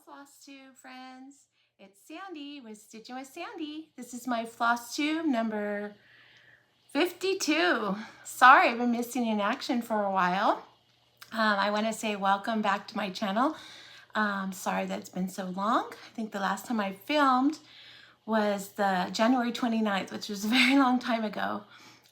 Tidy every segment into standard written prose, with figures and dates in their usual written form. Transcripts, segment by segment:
FlossTube friends. It's Sandy with Stitching with Sandy. This is my FlossTube number 52. Sorry, I've been missing in action for a while. I want to say welcome back to my channel. Sorry that it's been so long. I think the last time I filmed was the January 29th, which was a very long time ago.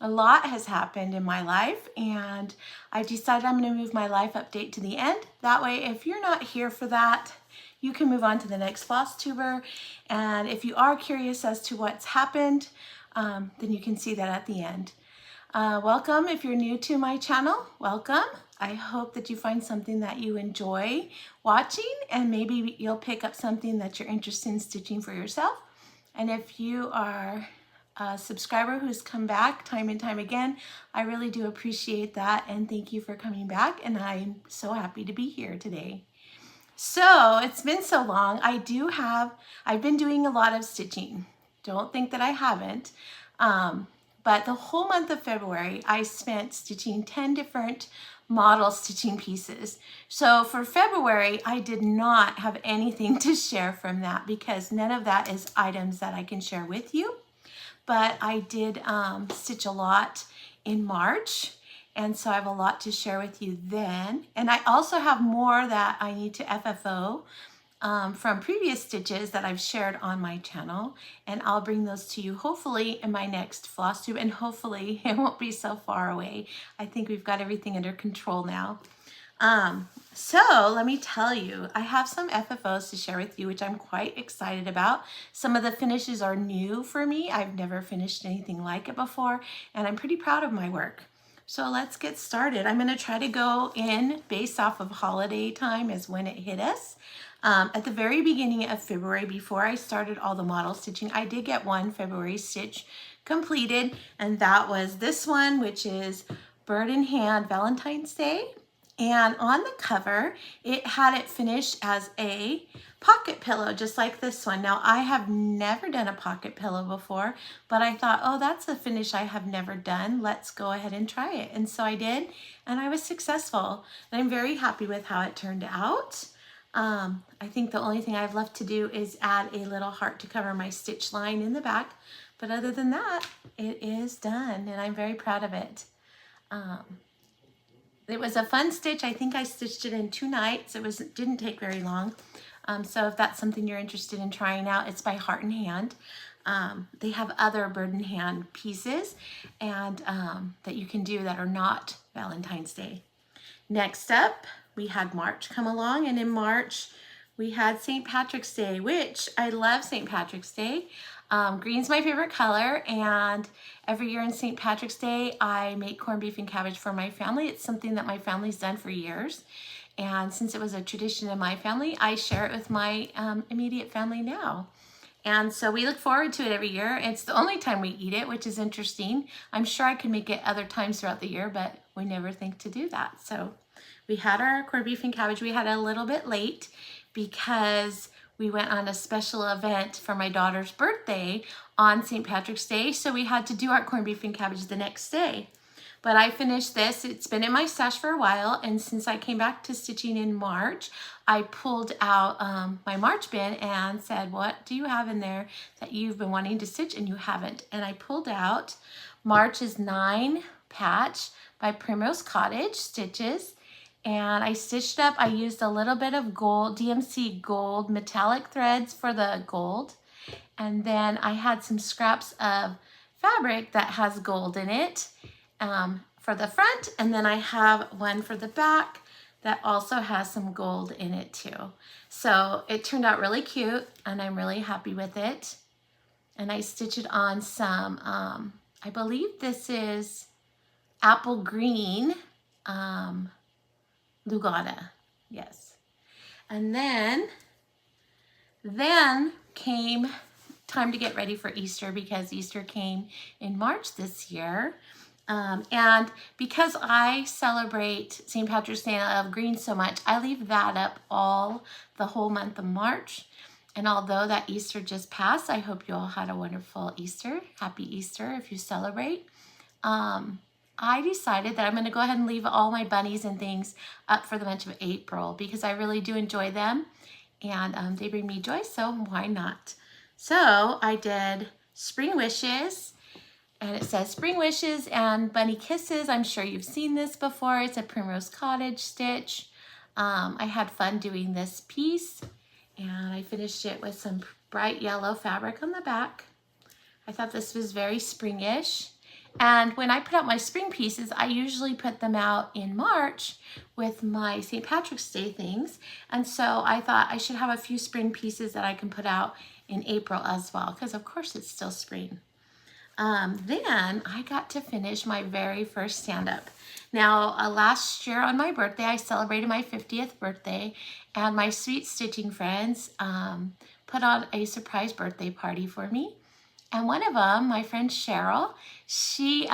A lot has happened in my life, and I've decided I'm going to move my life update to the end. That way, if you're not here for that, you can move on to the next FlossTuber. And if you are curious as to what's happened, then you can see that at the end. Welcome if you're new to my channel, welcome. I hope that you find something that you enjoy watching, and maybe you'll pick up something that you're interested in stitching for yourself. And if you are a subscriber who's come back time and time again, I really do appreciate that, and thank you for coming back, and I'm so happy to be here today. So it's been so long. I've been doing a lot of stitching. Don't think that I haven't. But the whole month of February, I spent stitching 10 different model stitching pieces. So for February, I did not have anything to share from that because none of that is items that I can share with you. But I did stitch a lot in March, and so I have a lot to share with you then. And I also have more that I need to FFO from previous stitches that I've shared on my channel, and I'll bring those to you hopefully in my next FlossTube, and hopefully it won't be so far away. I think we've got everything under control now. So let me tell you, I have some FFOs to share with you, which I'm quite excited about. Some of the finishes are new for me. I've never finished anything like it before, and I'm pretty proud of my work. So let's get started. I'm going to try to go in based off of holiday time as when it hit us. At the very beginning of February, before I started all the model stitching, I did get one February stitch completed, and that was this one, which is Bird in Hand Valentine's Day. And on the cover, it had it finished as a pocket pillow, just like this one. Now, I have never done a pocket pillow before, but I thought, oh, that's a finish I have never done. Let's go ahead and try it. And so I did, and I was successful. And I'm very happy with how it turned out. I think the only thing I've left to do is add a little heart to cover my stitch line in the back. But other than that, it is done, and I'm very proud of it. It was a fun stitch. I think I stitched it in 2 nights. It didn't take very long. So if that's something you're interested in trying out, it's by Heart and Hand. They have other Bird in Hand pieces and that you can do that are not Valentine's Day. Next up, we had March come along, and in March we had St. Patrick's Day, which I love St. Patrick's Day. Green's my favorite color, and every year in St. Patrick's Day, I make corned beef and cabbage for my family. It's something that my family's done for years, and since it was a tradition in my family, I share it with my immediate family now. And so we look forward to it every year. It's the only time we eat it, which is interesting. I'm sure I can make it other times throughout the year, but we never think to do that. So we had our corned beef and cabbage. We had it a little bit late because we went on a special event for my daughter's birthday on St. Patrick's Day, so we had to do our corned beef and cabbage the next day. But I finished this. It's been in my stash for a while, and since I came back to stitching in March, I pulled out my March bin and said, what do you have in there that you've been wanting to stitch and you haven't? And I pulled out March's 9 patch by Primrose Cottage stitches, and I stitched up. I used a little bit of gold, DMC gold metallic threads for the gold, and then I had some scraps of fabric that has gold in it for the front, and then I have one for the back that also has some gold in it too. So it turned out really cute, and I'm really happy with it. And I stitched it on some, I believe this is apple green Lugata, yes. And then came time to get ready for Easter, because Easter came in March this year. And because I celebrate St. Patrick's Day and I love green so much, I leave that up the whole month of March. And although that Easter just passed, I hope you all had a wonderful Easter. Happy Easter if you celebrate. I decided that I'm going to go ahead and leave all my bunnies and things up for the month of April because I really do enjoy them. and they bring me joy, so why not? So I did Spring Wishes, and it says Spring Wishes and Bunny Kisses. I'm sure you've seen this before. It's a Primrose Cottage stitch. I had fun doing this piece, and I finished it with some bright yellow fabric on the back. I thought this was very springish. And when I put out my spring pieces, I usually put them out in March with my St. Patrick's Day things. And so I thought I should have a few spring pieces that I can put out in April as well, because of course it's still spring. Then I got to finish my very first stand-up. Now, last year on my birthday, I celebrated my 50th birthday, and my sweet stitching friends put on a surprise birthday party for me. And one of them, my friend Cheryl, she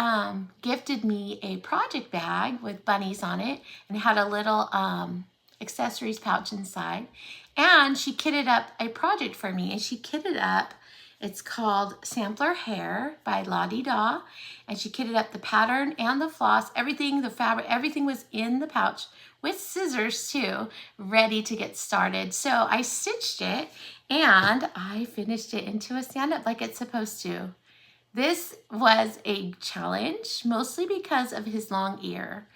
gifted me a project bag with bunnies on it, and it had a little accessories pouch inside. And she kitted up a project for me, and she kitted up, it's called Sampler Hair by La Di Da, and she kitted up the pattern and the floss, everything, the fabric, everything was in the pouch with scissors too, ready to get started. So I stitched it and I finished it into a stand-up like it's supposed to. This was a challenge, mostly because of his long ear.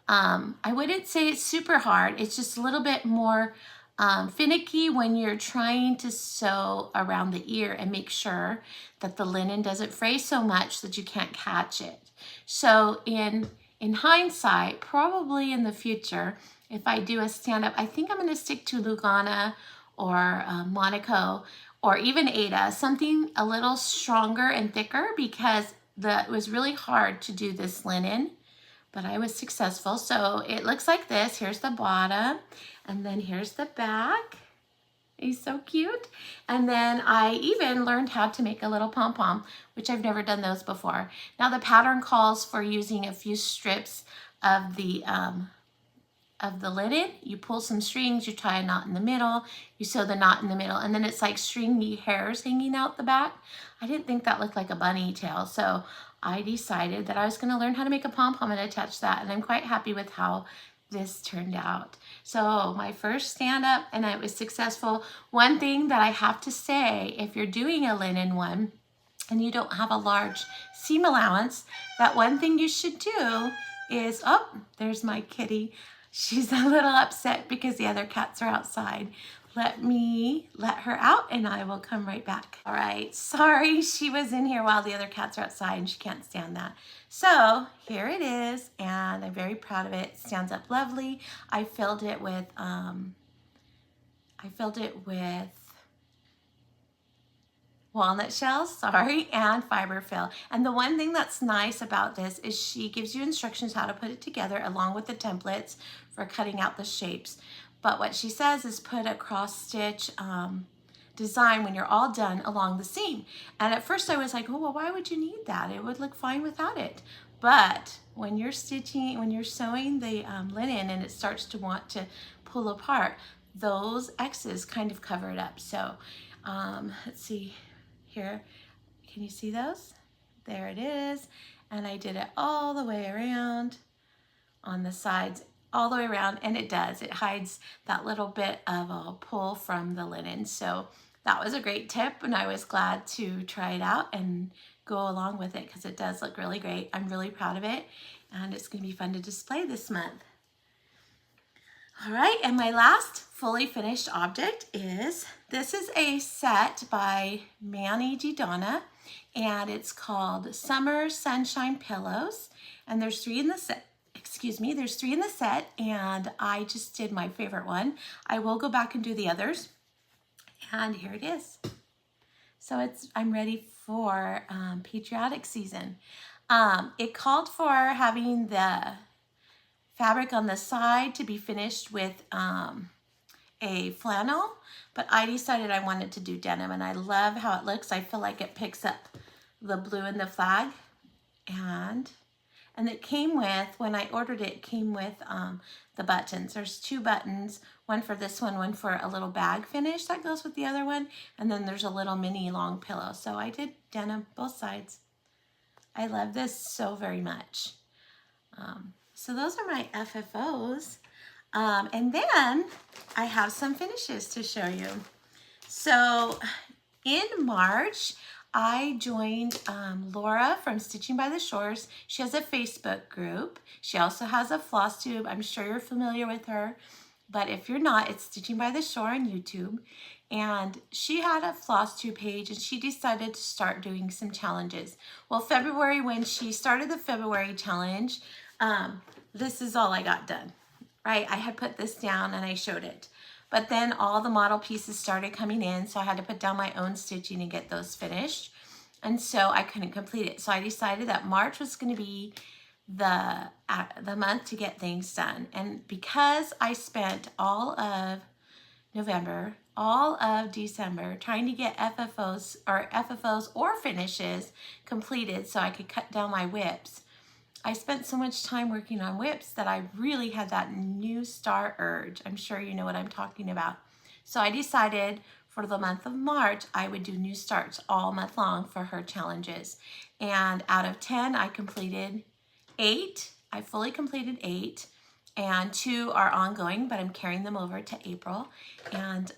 I wouldn't say it's super hard. It's just a little bit more finicky when you're trying to sew around the ear and make sure that the linen doesn't fray so much that you can't catch it. So in hindsight, probably in the future, if I do a stand-up, I think I'm going to stick to Lugana or Monaco or even Ada, something a little stronger and thicker, because it was really hard to do this linen, but I was successful. So it looks like this. Here's the bottom, and then here's the back. He's so cute. And then I even learned how to make a little pom-pom, which I've never done those before. Now the pattern calls for using a few strips of the linen. You pull some strings, you tie a knot in the middle, you sew the knot in the middle, and then it's like stringy hairs hanging out the back. I didn't think that looked like a bunny tail, so I decided that I was going to learn how to make a pom-pom and attach that, and I'm quite happy with how this turned out. So my first stand-up, and I was successful. One thing that I have to say, if you're doing a linen one and you don't have a large seam allowance, that one thing you should do is, oh, there's my kitty. She's a little upset because the other cats are outside. Let me let her out and I will come right back. All right, sorry, she was in here while the other cats are outside and she can't stand that. So here it is, and I'm very proud of it. It stands up lovely. I filled it with walnut shells, and fiber fill. And the one thing that's nice about this is she gives you instructions how to put it together along with the templates for cutting out the shapes. But what she says is put a cross stitch design when you're all done along the seam. And at first I was like, oh, well, why would you need that? It would look fine without it. But when you're stitching, when you're sewing the linen and it starts to want to pull apart, those X's kind of cover it up. So let's see here. Can you see those? There it is. And I did it all the way around on the sides, all the way around, and it does. It hides that little bit of a pull from the linen. So that was a great tip, and I was glad to try it out and go along with it because it does look really great. I'm really proud of it, and it's going to be fun to display this month. All right, and my last fully finished object is, this is a set by Manny Donna, and it's called Summer Sunshine Pillows, and there's 3 in the set. There's 3 in the set, and I just did my favorite one. I will go back and do the others, and here it is. So I'm ready for patriotic season. It called for having the fabric on the side to be finished with a flannel, but I decided I wanted to do denim, and I love how it looks. I feel like it picks up the blue in the flag, and it came with, when I ordered it, it came with the buttons. There's 2 buttons, one for this one for a little bag finish that goes with the other one, and then there's a little mini long pillow. So I did denim both sides. I love this so very much. So those are my FFOs. And then I have some finishes to show you. So in March, I joined Laura from Stitching by the Shores. She has a Facebook group. She also has a FlossTube. I'm sure you're familiar with her, but if you're not, it's Stitching by the Shore on YouTube. And she had a FlossTube page, and she decided to start doing some challenges. Well, February, when she started the February challenge, this is all I got done, right? I had put this down and I showed it. But then all the model pieces started coming in, so I had to put down my own stitching and get those finished. And so I couldn't complete it. So I decided that March was going to be the month to get things done. And because I spent all of November, all of December trying to get FFOs or finishes completed so I could cut down my whips, I spent so much time working on whips that I really had that new start urge. I'm sure you know what I'm talking about. So I decided for the month of March, I would do new starts all month long for her challenges. And out of 10, I completed 8. I fully completed 8. And 2 are ongoing, but I'm carrying them over to April. And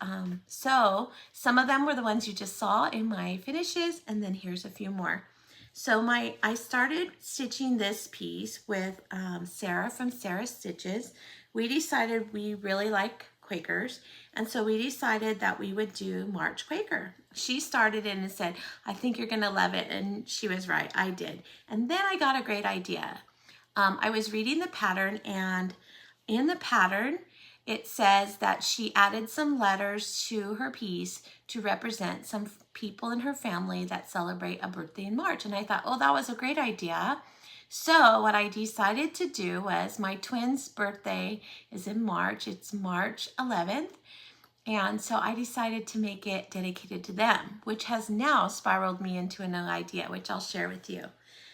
so some of them were the ones you just saw in my finishes, and then here's a few more. So I started stitching this piece with Sarah from Sarah Stitches. We decided we really like Quakers, and so we decided that we would do March Quaker. She started it and said, I think you're gonna love it, and she was right, I did. And then I got a great idea. I was reading the pattern, and in the pattern, it says that she added some letters to her piece to represent some people in her family that celebrate a birthday in March. And I thought, oh, that was a great idea. So what I decided to do was, my twins' birthday is in March. It's March 11th. And so I decided to make it dedicated to them, which has now spiraled me into a new idea, which I'll share with you.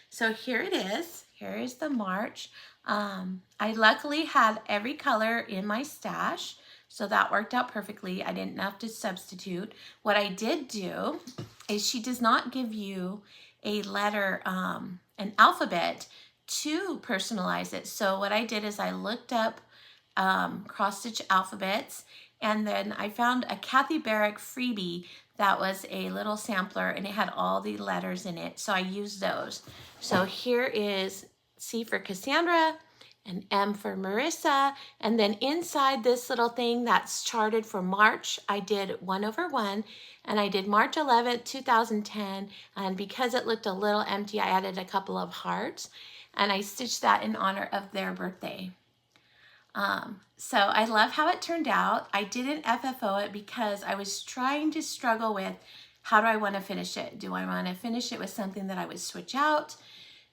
So here it is. Here is the March. I luckily had every color in my stash, so that worked out perfectly. I didn't have to substitute. What I did do is, she does not give you a letter, an alphabet to personalize it. So what I did is I looked up cross-stitch alphabets, and then I found a Kathy Barrick freebie that was a little sampler, and it had all the letters in it, so I used those. So here is C for Cassandra, and M for Marissa, and then inside this little thing that's charted for March, I did 1/1, and I did March 11th, 2010, and because it looked a little empty, I added a couple of hearts, and I stitched that in honor of their birthday. So I love how it turned out. I didn't FFO it because I was trying to struggle with, how do I want to finish it? Do I want to finish it with something that I would switch out?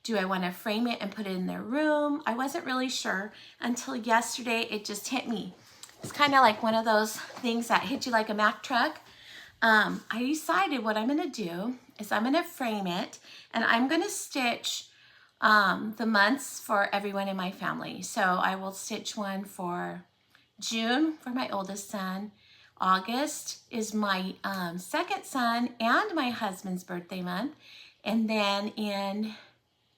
Do I want to frame it and put it in their room? I wasn't really sure until yesterday. It just hit me. It's kind of like one of those things that hit you like a Mack truck. I decided what I'm going to do is I'm going to frame it, and I'm going to stitch the months for everyone in my family. So I will stitch one for June for my oldest son. August is my second son and my husband's birthday month. And then in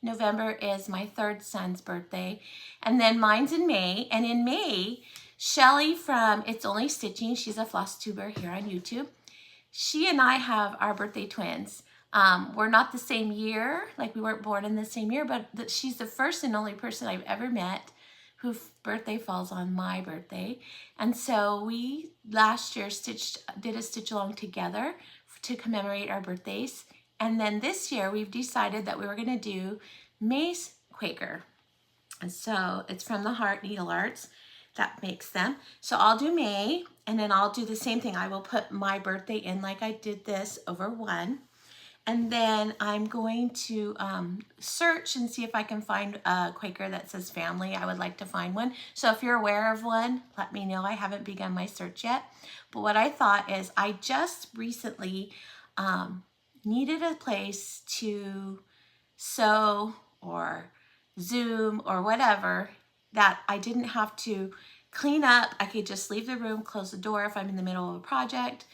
November is my third son's birthday. And then mine's in May. And in May, Shelly from It's Only Stitching, she's a FlossTuber here on YouTube. She and I have our birthday twins. We're not the same year, like we weren't born in the same year, but she's the first and only person I've ever met whose birthday falls on my birthday. And so we last year did a stitch along together to commemorate our birthdays. And then this year we've decided that we were gonna do May's Quaker. And so it's from the Heart Needle Arts that makes them. So I'll do May, and then I'll do the same thing. I will put my birthday in like I did this over 1. And then I'm going to search and see if I can find a Quaker that says family. I would like to find one. So if you're aware of one, let me know. I haven't begun my search yet. But what I thought is, I just recently needed a place to sew or Zoom or whatever that I didn't have to clean up. I could just leave the room, close the door if I'm in the middle of a project,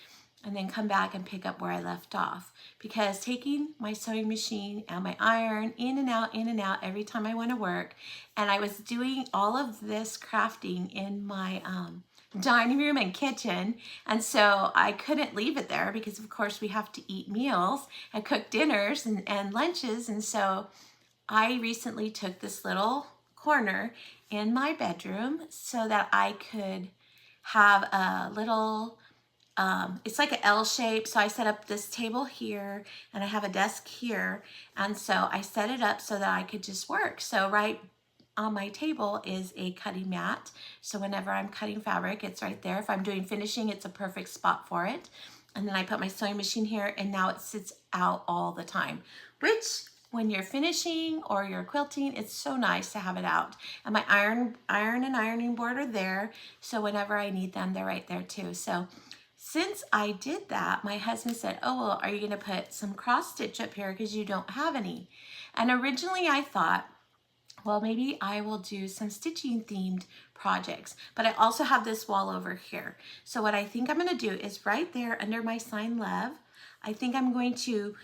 and then come back and pick up where I left off. Because taking my sewing machine and my iron in and out every time I went to work, and I was doing all of this crafting in my dining room and kitchen, and so I couldn't leave it there because of course we have to eat meals and cook dinners and lunches, and so I recently took this little corner in my bedroom so that I could have a little it's like an L shape. So I set up this table here and I have a desk here. And so I set it up so that I could just work. So right on my table is a cutting mat. So whenever I'm cutting fabric, it's right there. If I'm doing finishing, it's a perfect spot for it. And then I put my sewing machine here and now it sits out all the time, which when you're finishing or you're quilting, it's so nice to have it out. And my iron and ironing board are there. So whenever I need them, they're right there too. So since I did that, my husband said, oh, well, are you going to put some cross stitch up here because you don't have any? And originally I thought, well, maybe I will do some stitching themed projects, but I also have this wall over here. So what I think I'm going to do is right there under my sign love, I think I'm going to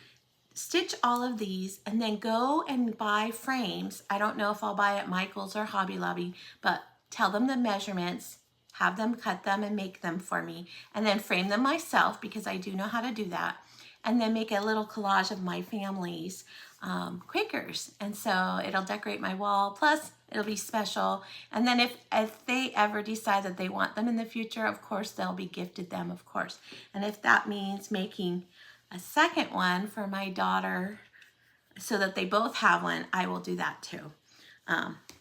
stitch all of these and then go and buy frames. I don't know if I'll buy at Michael's or Hobby Lobby, but tell them the measurements, have them cut them and make them for me, and then frame them myself because I do know how to do that, and then make a little collage of my family's Quakers. And so it'll decorate my wall, plus it'll be special. And then if they ever decide that they want them in the future, of course, they'll be gifted them, of course. And if that means making a second one for my daughter so that they both have one, I will do that too.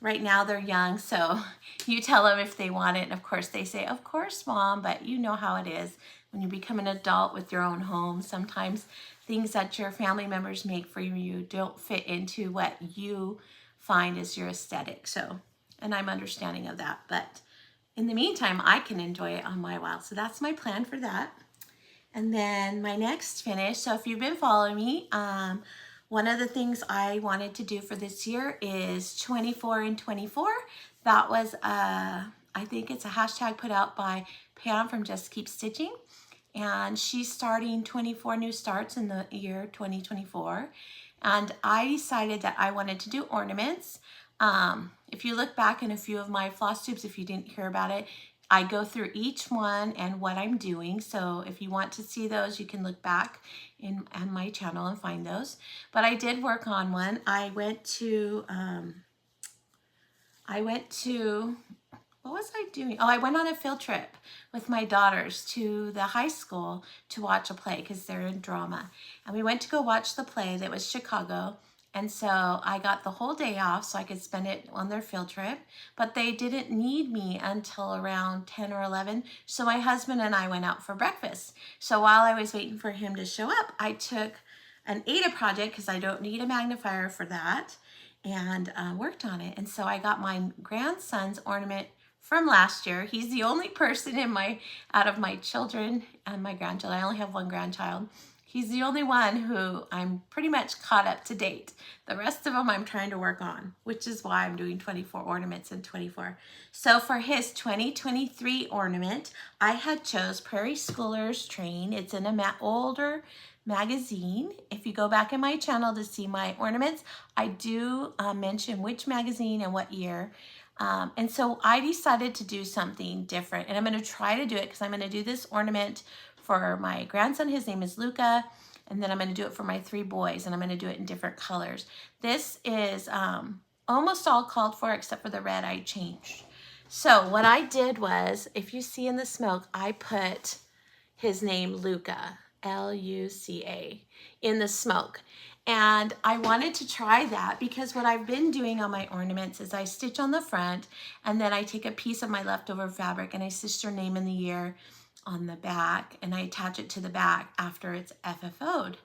Right now they're young, so you tell them if they want it, and of course they say, of course, Mom, but you know how it is when you become an adult with your own home. Sometimes things that your family members make for you don't fit into what you find is your aesthetic. So, and I'm understanding of that, but in the meantime, I can enjoy it on my wall. So that's my plan for that. And then my next finish, so if you've been following me, one of the things I wanted to do for this year is 24 and 24. That was, I think it's a hashtag put out by Pam from Just Keep Stitching. And she's starting 24 new starts in the year 2024. And I decided that I wanted to do ornaments. If you look back in a few of my floss tubes, if you didn't hear about it, I go through each one and what I'm doing. So if you want to see those, you can look back on my channel and find those. But I did work on one. I went to, what was I doing? Oh, I went on a field trip with my daughters to the high school to watch a play because they're in drama. And we went to go watch the play that was Chicago. And so I got the whole day off so I could spend it on their field trip, but they didn't need me until around 10 or 11. So my husband and I went out for breakfast. So while I was waiting for him to show up, I took an Ada project because I don't need a magnifier for that, and worked on it. And so I got my grandson's ornament from last year. He's the only person out of my children and my grandchildren. I only have one grandchild. He's the only one who I'm pretty much caught up to date. The rest of them I'm trying to work on, which is why I'm doing 24 ornaments in 24. So for his 2023 ornament, I had chose Prairie Schoolers Train. It's in an older magazine. If you go back in my channel to see my ornaments, I do mention which magazine and what year. And so I decided to do something different, and I'm going to try to do it because I'm going to do this ornament for my grandson. His name is Luca, and then I'm going to do it for my 3 boys, and I'm going to do it in different colors. This is almost all called for except for the red I changed. So what I did was, if you see in the smoke, I put his name Luca, L-U-C-A, in the smoke. And I wanted to try that because what I've been doing on my ornaments is I stitch on the front, and then I take a piece of my leftover fabric and I stitch their name and the year on the back, and I attach it to the back after it's FFO'd.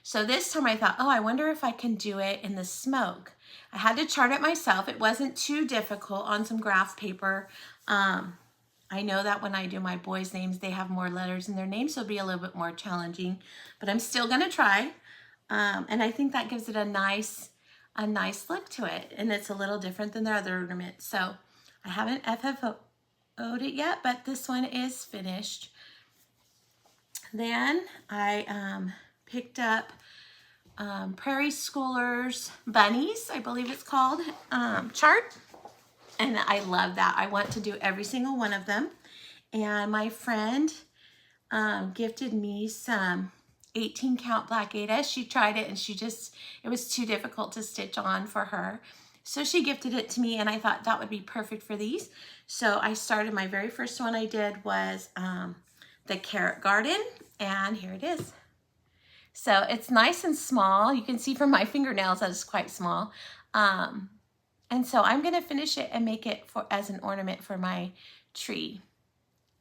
So this time I thought, oh, I wonder if I can do it in the smoke. I had to chart it myself. It wasn't too difficult on some graph paper. I know that when I do my boys' names, they have more letters in their names, so it'll be a little bit more challenging, but I'm still gonna try. And I think that gives it a nice look to it, and it's a little different than the other ornament. So I haven't FFO'd it yet, but this one is finished. Then I picked up Prairie Schoolers Bunnies, I believe it's called, chart. And I love that. I want to do every single one of them. And my friend gifted me some 18 count Black Ada. She tried it and it was too difficult to stitch on for her. So she gifted it to me and I thought that would be perfect for these. So I started, my very first one I did was the Carrot Garden, and here it is. So it's nice and small. You can see from my fingernails that it's quite small. And so I'm gonna finish it and make it as an ornament for my tree.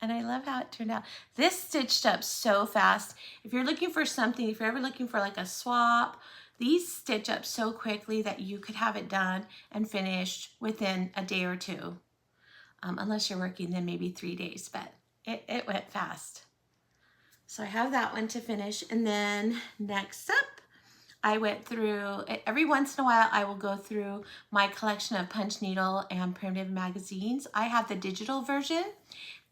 And I love how it turned out. This stitched up so fast. If you're looking for something, if you're ever looking for like a swap, these stitch up so quickly that you could have it done and finished within a day or two. Unless you're working, then maybe 3 days, but it went fast. So I have that one to finish. And then next up, I went through, every once in a while, I will go through my collection of punch needle and primitive magazines. I have the digital version.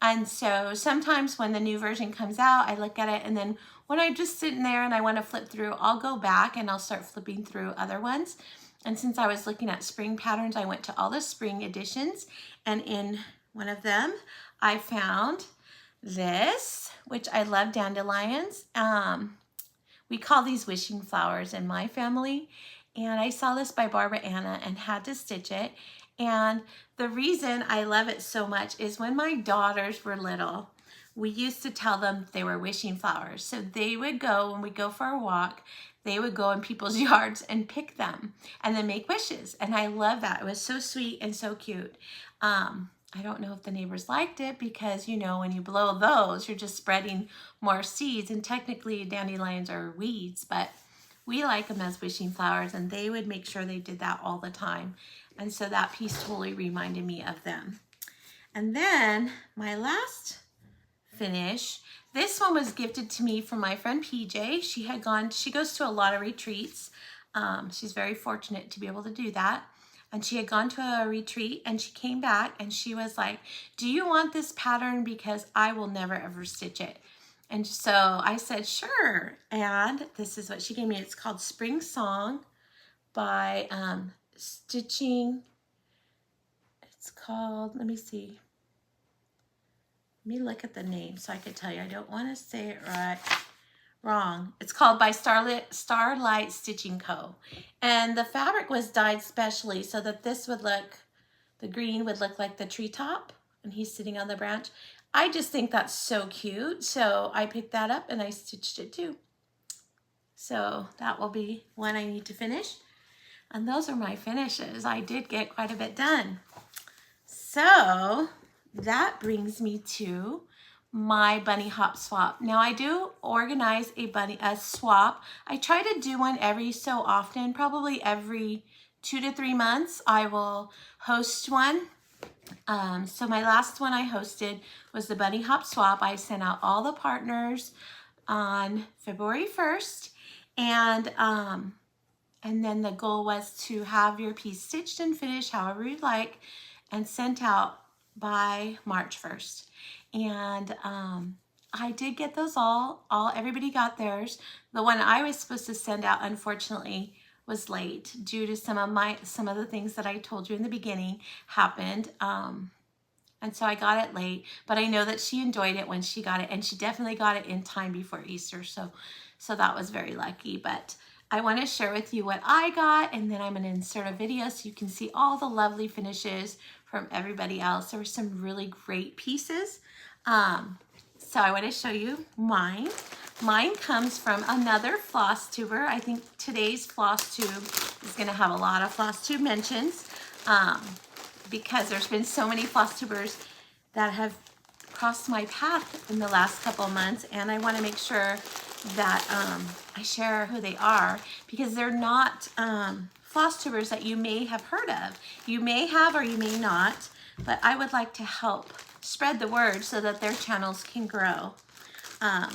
And so sometimes when the new version comes out, I look at it, and then when I'm just sitting there and I want to flip through, I'll go back and I'll start flipping through other ones. And since I was looking at spring patterns, I went to all the spring editions, and in one of them, I found this, which I love, dandelions. We call these wishing flowers in my family. And I saw this by Barbara Anna and had to stitch it. And the reason I love it so much is when my daughters were little, we used to tell them they were wishing flowers. So they would go, when we go for a walk, they would go in people's yards and pick them and then make wishes. And I love that. It was so sweet and so cute. I don't know if the neighbors liked it because, you know, when you blow those, you're just spreading more seeds, and technically dandelions are weeds, but we like them as wishing flowers, and they would make sure they did that all the time. And so that piece totally reminded me of them. And then my last finish, this one was gifted to me from my friend PJ. She goes to a lot of retreats. She's very fortunate to be able to do that. And she had gone to a retreat and she came back and she was like, do you want this pattern? Because I will never ever stitch it. And so I said, sure. And this is what she gave me. It's called Spring Song by Stitching. It's called, let me see. Let me look at the name so I could tell you. I don't want to say it wrong. It's called by Starlight Stitching Co. And the fabric was dyed specially so that this would look, the green would look like the treetop and he's sitting on the branch. I just think that's so cute. So I picked that up and I stitched it too. So that will be one I need to finish. And those are my finishes. I did get quite a bit done. So that brings me to my bunny hop swap. Now I do organize a swap. I try to do one every so often, probably every 2 to 3 months. I will host one. So my last one I hosted was the bunny hop swap. I sent out all the partners on February 1st, and then the goal was to have your piece stitched and finished however you'd like and sent out by March 1st. And I did get those everybody got theirs. The one I was supposed to send out, unfortunately, was late due to some of the things that I told you in the beginning happened. And so I got it late, but I know that she enjoyed it when she got it, and she definitely got it in time before Easter. So that was very lucky. But I want to share with you what I got, and then I'm going to insert a video so you can see all the lovely finishes from everybody else. There were some really great pieces. So I want to show you mine. Mine comes from another FlossTuber. I think today's FlossTube is going to have a lot of FlossTube mentions because there's been so many FlossTubers that have crossed my path in the last couple months, and I want to make sure that I share who they are because they're not FlossTubers that you may have heard of. You may have or you may not, but I would like to help spread the word so that their channels can grow.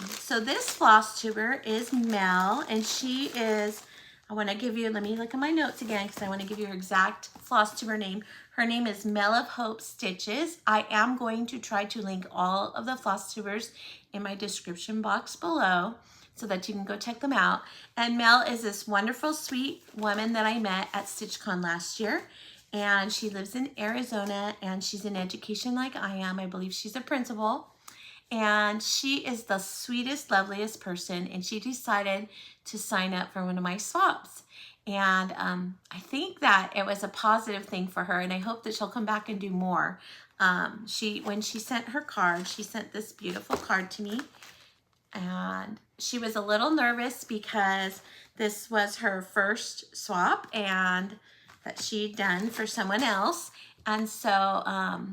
So this FlossTuber is Mel, and she is I want to give you, let me look at my notes again because I want to give you her exact FlossTuber name. Her name is Mel of Hope Stitches. I am going to try to link all of the FlossTubers in my description box below so that you can go check them out. And Mel is this wonderful, sweet woman that I met at StitchCon last year. And she lives in Arizona and she's in education like I am. I believe she's a principal. And she is the sweetest, loveliest person. And she decided to sign up for one of my swaps. And I think that it was a positive thing for her. And I hope that she'll come back and do more. When she sent her card, she sent this beautiful card to me. And she was a little nervous because this was her first swap and that she'd done for someone else. And so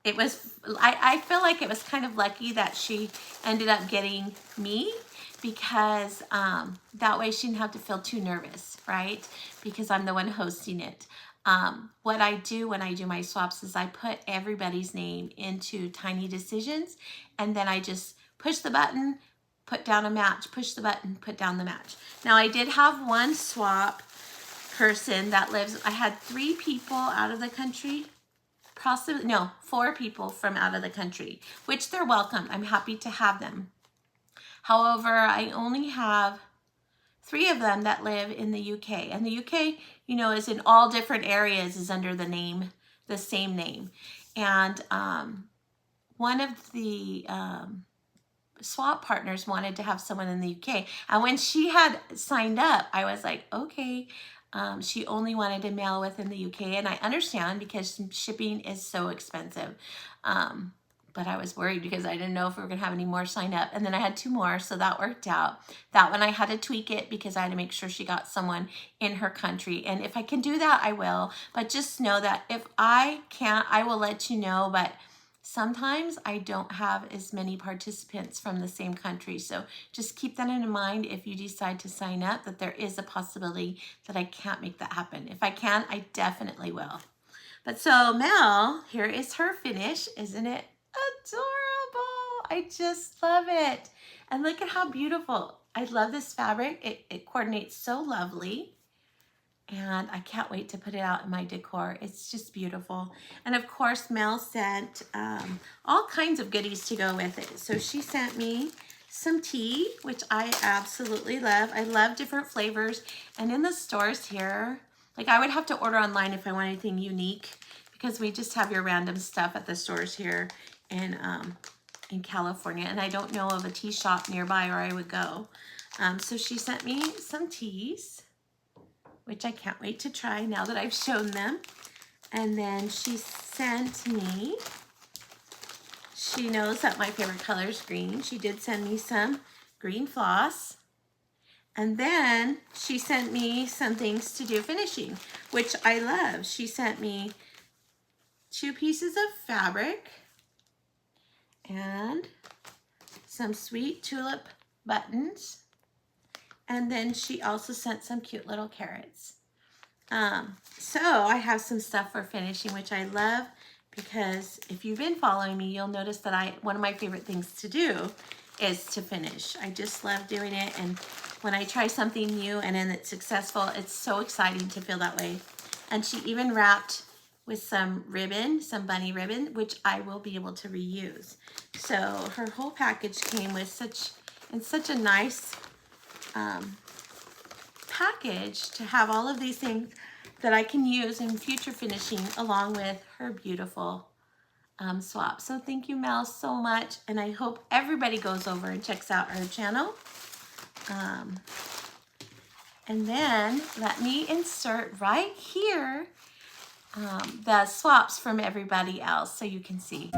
it was, I feel like it was kind of lucky that she ended up getting me because that way she didn't have to feel too nervous, right? Because I'm the one hosting it. What I do when I do my swaps is I put everybody's name into tiny decisions and then I just push the button, put down a match, push the button, put down the match. Now I did have one swap person that lives, I had 3 people out of the country, possibly, no, 4 people from out of the country, which they're welcome. I'm happy to have them. However, I only have 3 of them that live in the UK. And the UK, you know, is in all different areas, is under the name, the same name. And one of the swap partners wanted to have someone in the UK. And when she had signed up, I was like, okay. She only wanted to mail within the UK, and I understand because shipping is so expensive. But I was worried because I didn't know if we were going to have any more sign up. And then I had 2 more, so that worked out. That one I had to tweak it because I had to make sure she got someone in her country. And if I can do that, I will. But just know that if I can't, I will let you know. But sometimes I don't have as many participants from the same country. So just keep that in mind if you decide to sign up, that there is a possibility that I can't make that happen. If I can, I definitely will. But so Mel, here is her finish. Isn't it adorable? I just love it. And look at how beautiful. I love this fabric. It coordinates so lovely. And I can't wait to put it out in my decor. It's just beautiful. And of course, Mel sent all kinds of goodies to go with it. So she sent me some tea, which I absolutely love. I love different flavors. And in the stores here, like I would have to order online if I want anything unique because we just have your random stuff at the stores here in California. And I don't know of a tea shop nearby where I would go. So she sent me some teas, which I can't wait to try now that I've shown them. And then she sent me, she knows that my favorite color is green. She did send me some green floss. And then she sent me some things to do finishing, which I love. She sent me 2 pieces of fabric and some sweet tulip buttons. And then she also sent some cute little carrots. So I have some stuff for finishing, which I love because if you've been following me, you'll notice that one of my favorite things to do is to finish. I just love doing it. And when I try something new and then it's successful, it's so exciting to feel that way. And she even wrapped with some ribbon, some bunny ribbon, which I will be able to reuse. So her whole package came with such a nice package to have all of these things that I can use in future finishing along with her beautiful swap. So thank you, Mel, so much. And I hope everybody goes over and checks out her channel. And then let me insert right here the swaps from everybody else so you can see.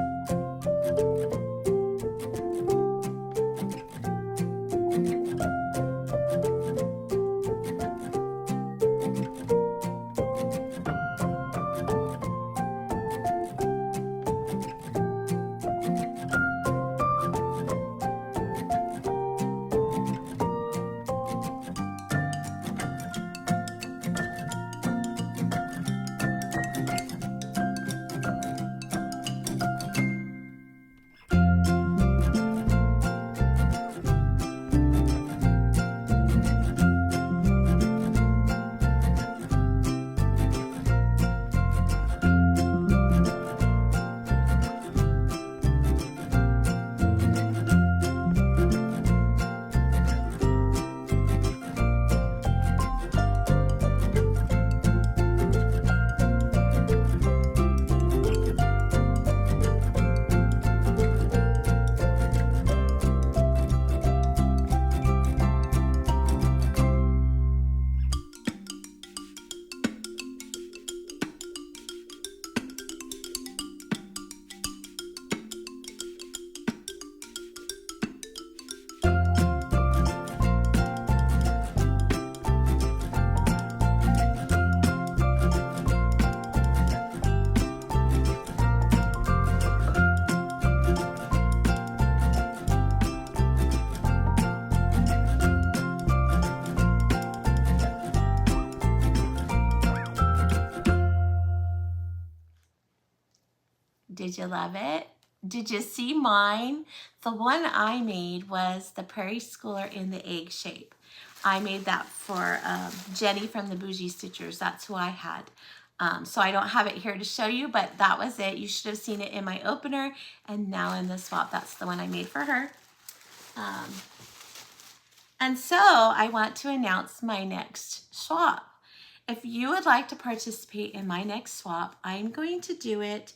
Did you love it? Did you see mine? The one I made was the Prairie Schooler in the egg shape. I made that for Jenny from the Bougie Stitchers. That's who I had. So I don't have it here to show you, but that was it. You should have seen it in my opener and now in the swap. That's the one I made for her. And so I want to announce my next swap. If you would like to participate in my next swap, I'm going to do it.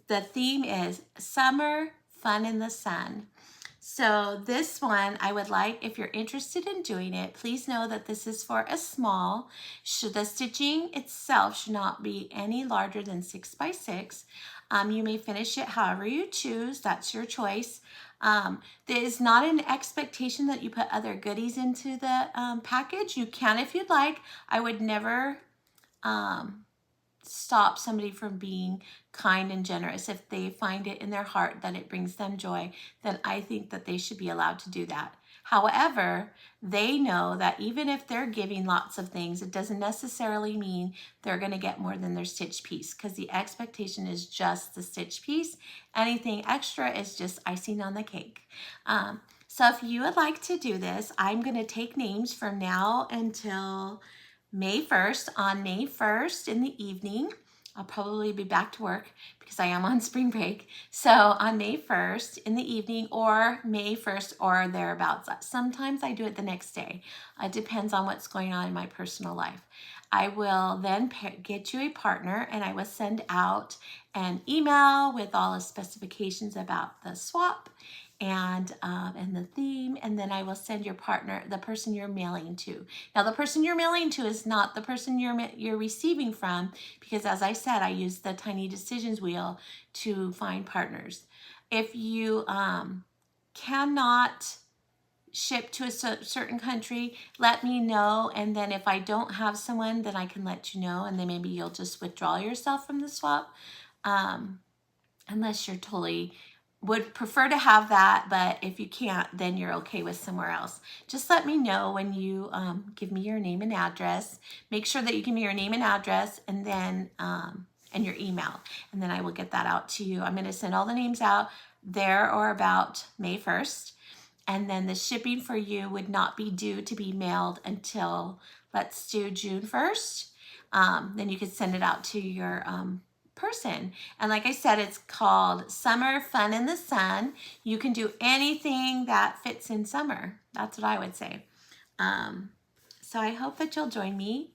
The theme is Summer Fun in the Sun. So this one, I would like, if you're interested in doing it, please know that this is for a small. The stitching itself should not be any larger than 6 by 6. You may finish it however you choose. That's your choice. There is not an expectation that you put other goodies into the package. You can if you'd like. I would never stop somebody from being kind and generous. If they find it in their heart that it brings them joy, then I think that they should be allowed to do that. However, they know that even if they're giving lots of things, it doesn't necessarily mean they're going to get more than their stitch piece, because the expectation is just the stitch piece. Anything extra is just icing on the cake. So if you would like to do this, I'm going to take names from now until May 1st. On May 1st in the evening, I'll probably be back to work because I am on spring break. So on May 1st in the evening, or May 1st or thereabouts. Sometimes I do it the next day. It depends on what's going on in my personal life. I will then get you a partner, and I will send out an email with all the specifications about the swap and the theme, and then I will send your partner, the person you're mailing to. Now, the person you're mailing to is not the person you're receiving from, because as I said, I use the Tiny Decisions wheel to find partners. If you cannot ship to a certain country, let me know, and then if I don't have someone, then I can let you know, and then maybe you'll just withdraw yourself from the swap, unless you're totally would prefer to have that. But if you can't, then you're okay with somewhere else. Just let me know when you give me your name and address. Make sure that you give me your name and address, and then and your email, and then I will get that out to you. I'm going to send all the names out there or about May 1st, and then the shipping for you would not be due to be mailed until, let's do June 1st. Then you could send it out to your person. And like I said, it's called Summer Fun in the Sun. You can do anything that fits in summer. That's what I would say. So I hope that you'll join me.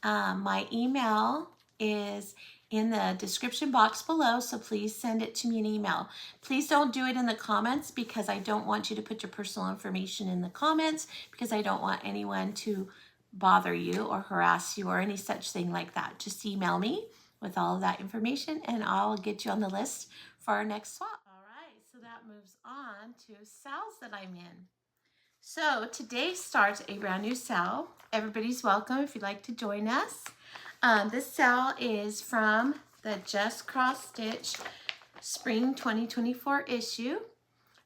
My email is in the description box below, so please send it to me in email. Please don't do it in the comments, because I don't want you to put your personal information in the comments, because I don't want anyone to bother you or harass you or any such thing like that. Just email me with all of that information, and I'll get you on the list for our next swap. All right, so that moves on to sales that I'm in. So today starts a brand new sale. Everybody's welcome if you'd like to join us. This sale is from the Just Cross Stitch Spring 2024 issue.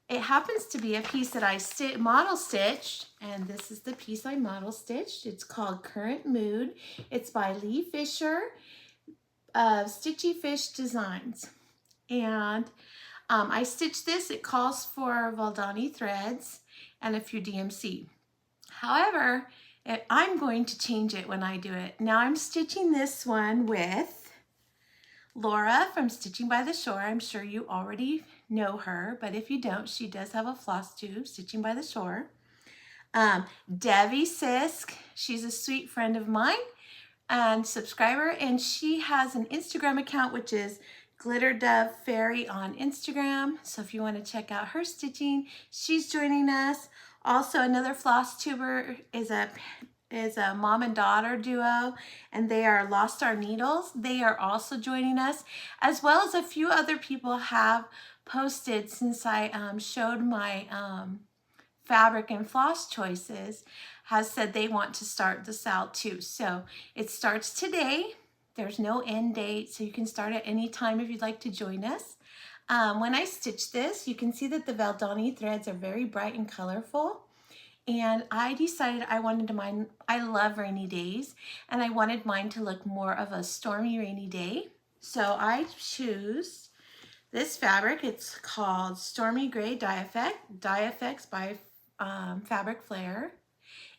It happens to be a piece that I model stitched, and this is the piece I model stitched. It's called Current Mood. It's by Lee Fisher of Stitchy Fish Designs. And I stitched this. It calls for Valdani threads and a few DMC. However, I'm going to change it when I do it. Now I'm stitching this one with Laura from Stitching by the Shore. I'm sure you already know her, but if you don't, she does have a floss tube, Stitching by the Shore. Debbie Sisk, she's a sweet friend of mine and subscriber, and she has an Instagram account, which is Glitter Dove Fairy on Instagram. So if you want to check out her stitching, she's joining us. Also, another floss tuber is a mom and daughter duo, and they are Lost Our Needles. They are also joining us, as well as a few other people have posted since I showed my fabric and floss choices, has said they want to start the sale too. So it starts today. There's no end date, so you can start at any time if you'd like to join us. When I stitch this, you can see that the Valdani threads are very bright and colorful. And I decided I wanted mine, I love rainy days, and I wanted mine to look more of a stormy rainy day. So I choose this fabric. It's called Stormy Gray Dye Effects by Fabric Flare.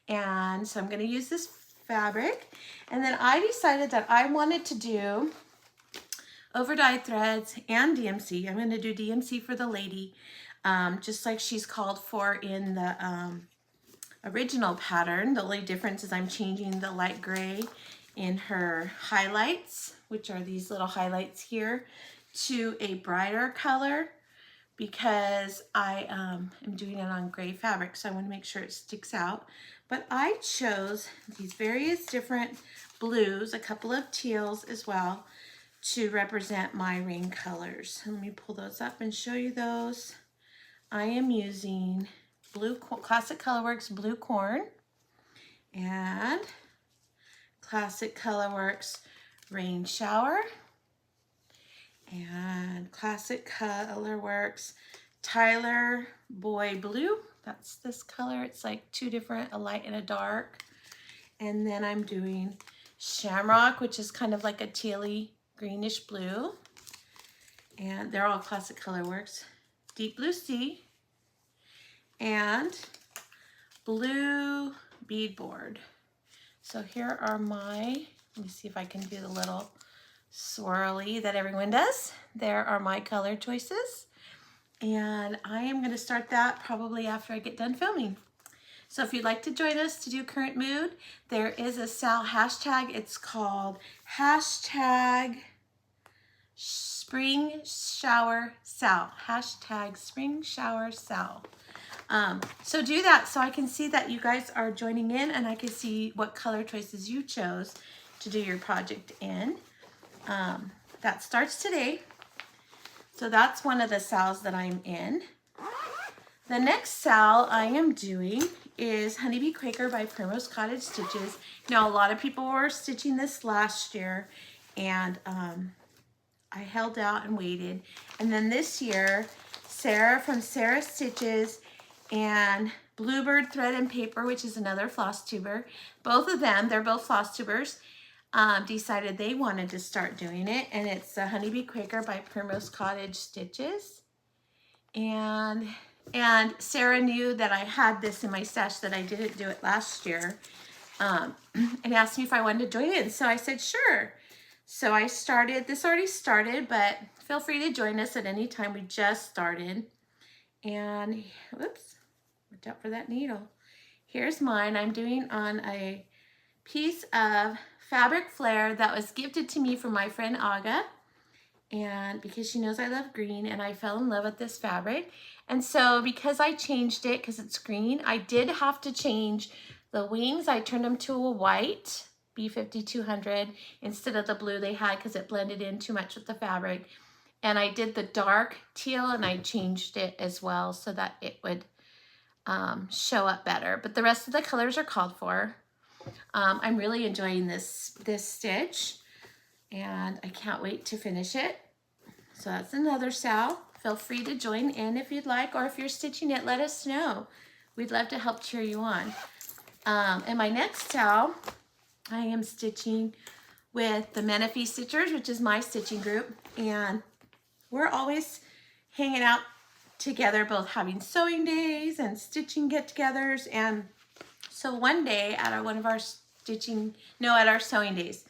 And so I'm going to use this fabric. And then I decided that I wanted to do over dyed threads and DMC. I'm going to do DMC for the lady, just like she's called for in the original pattern. The only difference is I'm changing the light gray in her highlights, which are these little highlights here, to a brighter color because I am doing it on gray fabric, so I want to make sure it sticks out. But I chose these various different blues, a couple of teals as well, to represent my ring colors. Let me pull those up and show you those. I am using Classic Colorworks Blue Corn and Classic Colorworks Rain Shower and Classic Colorworks Tyler Boy Blue. That's this color. It's like two different, a light and a dark. And then I'm doing Shamrock, which is kind of like a tealy greenish blue. And they're all Classic Colorworks. Deep Blue Sea and Blue Beadboard. So here are my, let me see if I can do the little swirly that everyone does. There are my color choices. And I am going to start that probably after I get done filming. So if you'd like to join us to do Current Mood, there is a Sal hashtag. It's called hashtag Spring Shower Sal. Hashtag Spring Shower Sal. So do that so I can see that you guys are joining in and I can see what color choices you chose to do your project in. That starts today. So that's one of the sals that I'm in. The next sal I am doing is Honeybee Quaker by Primrose Cottage Stitches. Now a lot of people were stitching this last year and I held out and waited. And then this year, Sarah from Sarah Stitches and Bluebird Thread and Paper, which is another floss tuber, both of them, they're both floss tubers, decided they wanted to start doing it. And it's the Honeybee Quaker by Primrose Cottage Stitches. And Sarah knew that I had this in my stash, that I didn't do it last year, and asked me if I wanted to join in. So I said, sure. So I started, this already started, but feel free to join us at any time. We just started. And, whoops, watch out for that needle. Here's mine. I'm doing on a piece of fabric flare that was gifted to me from my friend Aga. And because she knows I love green, and I fell in love with this fabric. And so because I changed it, because it's green, I did have to change the wings. I turned them to a white B5200 instead of the blue they had because it blended in too much with the fabric. And I did the dark teal and I changed it as well so that it would show up better. But the rest of the colors are called for. I'm really enjoying this stitch and I can't wait to finish it. So that's another sal. Feel free to join in if you'd like, or if you're stitching it, let us know. We'd love to help cheer you on. And my next sal, I am stitching with the Menagerie Stitchers, which is my stitching group, and we're always hanging out together, both having sewing days and stitching get-togethers. And so one day at our sewing days,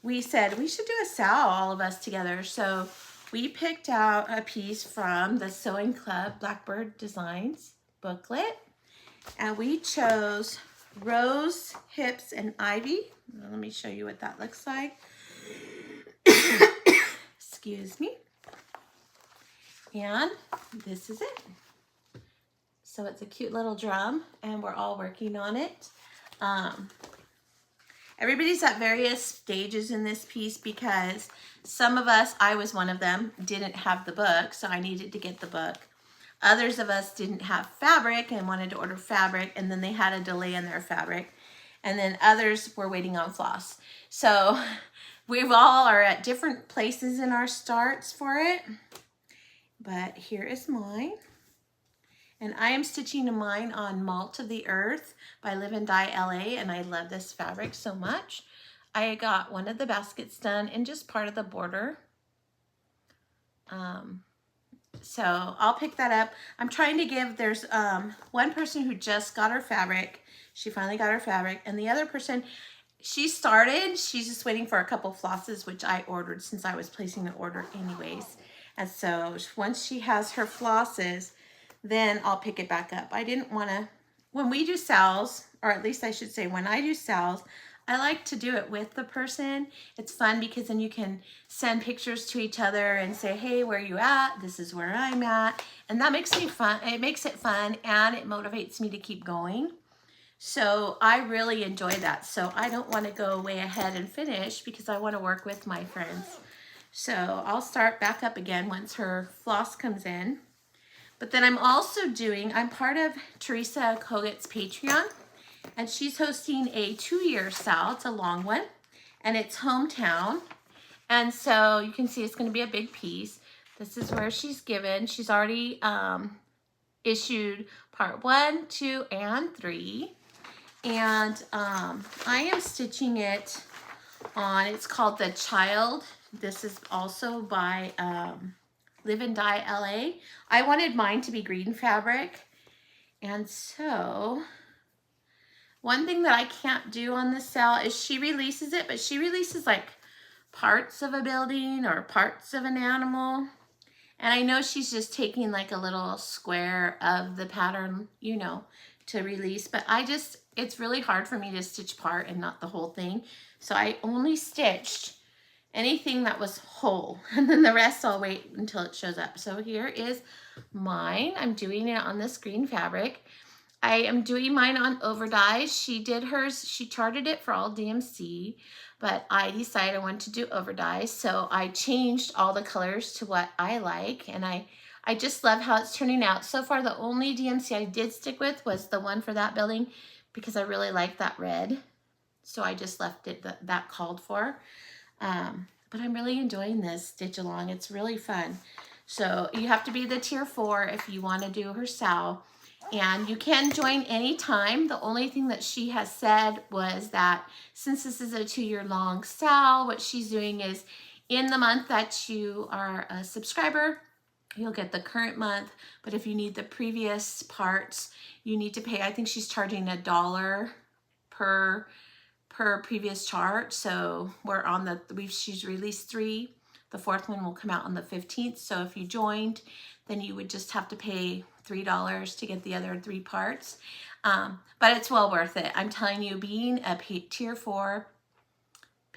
we said we should do a sal, all of us together. So we picked out a piece from the Sewing Club Blackbird Designs booklet, and we chose Rose, Hips, and Ivy. Let me show you what that looks like. Excuse me. And this is it. So it's a cute little drum, and we're all working on it. Everybody's at various stages in this piece because some of us, I was one of them, didn't have the book, so I needed to get the book. Others of us didn't have fabric and wanted to order fabric, and then they had a delay in their fabric. And then others were waiting on floss. So we all are at different places in our starts for it. But here is mine. And I am stitching mine on Malt of the Earth by Live and Dye LA, and I love this fabric so much. I got one of the baskets done and just part of the border. So I'll pick that up. I'm trying to give, there's one person who just got her fabric. She finally got her fabric. And the other person, she started, she's just waiting for a couple flosses, which I ordered since I was placing the order anyways. And so once she has her flosses, then I'll pick it back up. I didn't want to, when we do sales, or at least I should say when I do sales, I like to do it with the person. It's fun because then you can send pictures to each other and say, hey, where are you at? This is where I'm at. And that makes me fun. It makes it fun and it motivates me to keep going. So I really enjoy that. So I don't want to go way ahead and finish because I want to work with my friends. So I'll start back up again once her floss comes in. But then I'm also doing, I'm part of Teresa Koget's Patreon, and she's hosting a 2-year sale. It's a long one, and it's hometown. And so you can see it's going to be a big piece. This is where she's given. She's already issued part 1, 2, and 3. And I am stitching it on, it's called The Child. This is also by Live and Die LA. I wanted mine to be green fabric. And so one thing that I can't do on this sale is she releases it, but she releases like parts of a building or parts of an animal. And I know she's just taking like a little square of the pattern, you know, to release, but it's really hard for me to stitch part and not the whole thing. So I only stitched anything that was whole, and then the rest I'll wait until it shows up. So here is mine. I'm doing it on this green fabric. I am doing mine on overdye. She did hers, she charted it for all DMC, but I decided I wanted to do overdye. So I changed all the colors to what I like, and I just love how it's turning out. So far, the only DMC I did stick with was the one for that building because I really like that red. So I just left it that called for. But I'm really enjoying this stitch along. It's really fun. So you have to be the tier 4 if you want to do her sal. And you can join anytime. The only thing that she has said was that since this is a 2-year long sal, what she's doing is in the month that you are a subscriber, you'll get the current month. But if you need the previous parts, you need to pay, I think she's charging $1 per previous chart. So we're on she's released 3. The 4th one will come out on the 15th. So if you joined, then you would just have to pay $3 to get the other 3 parts. But it's well worth it. I'm telling you, being a tier 4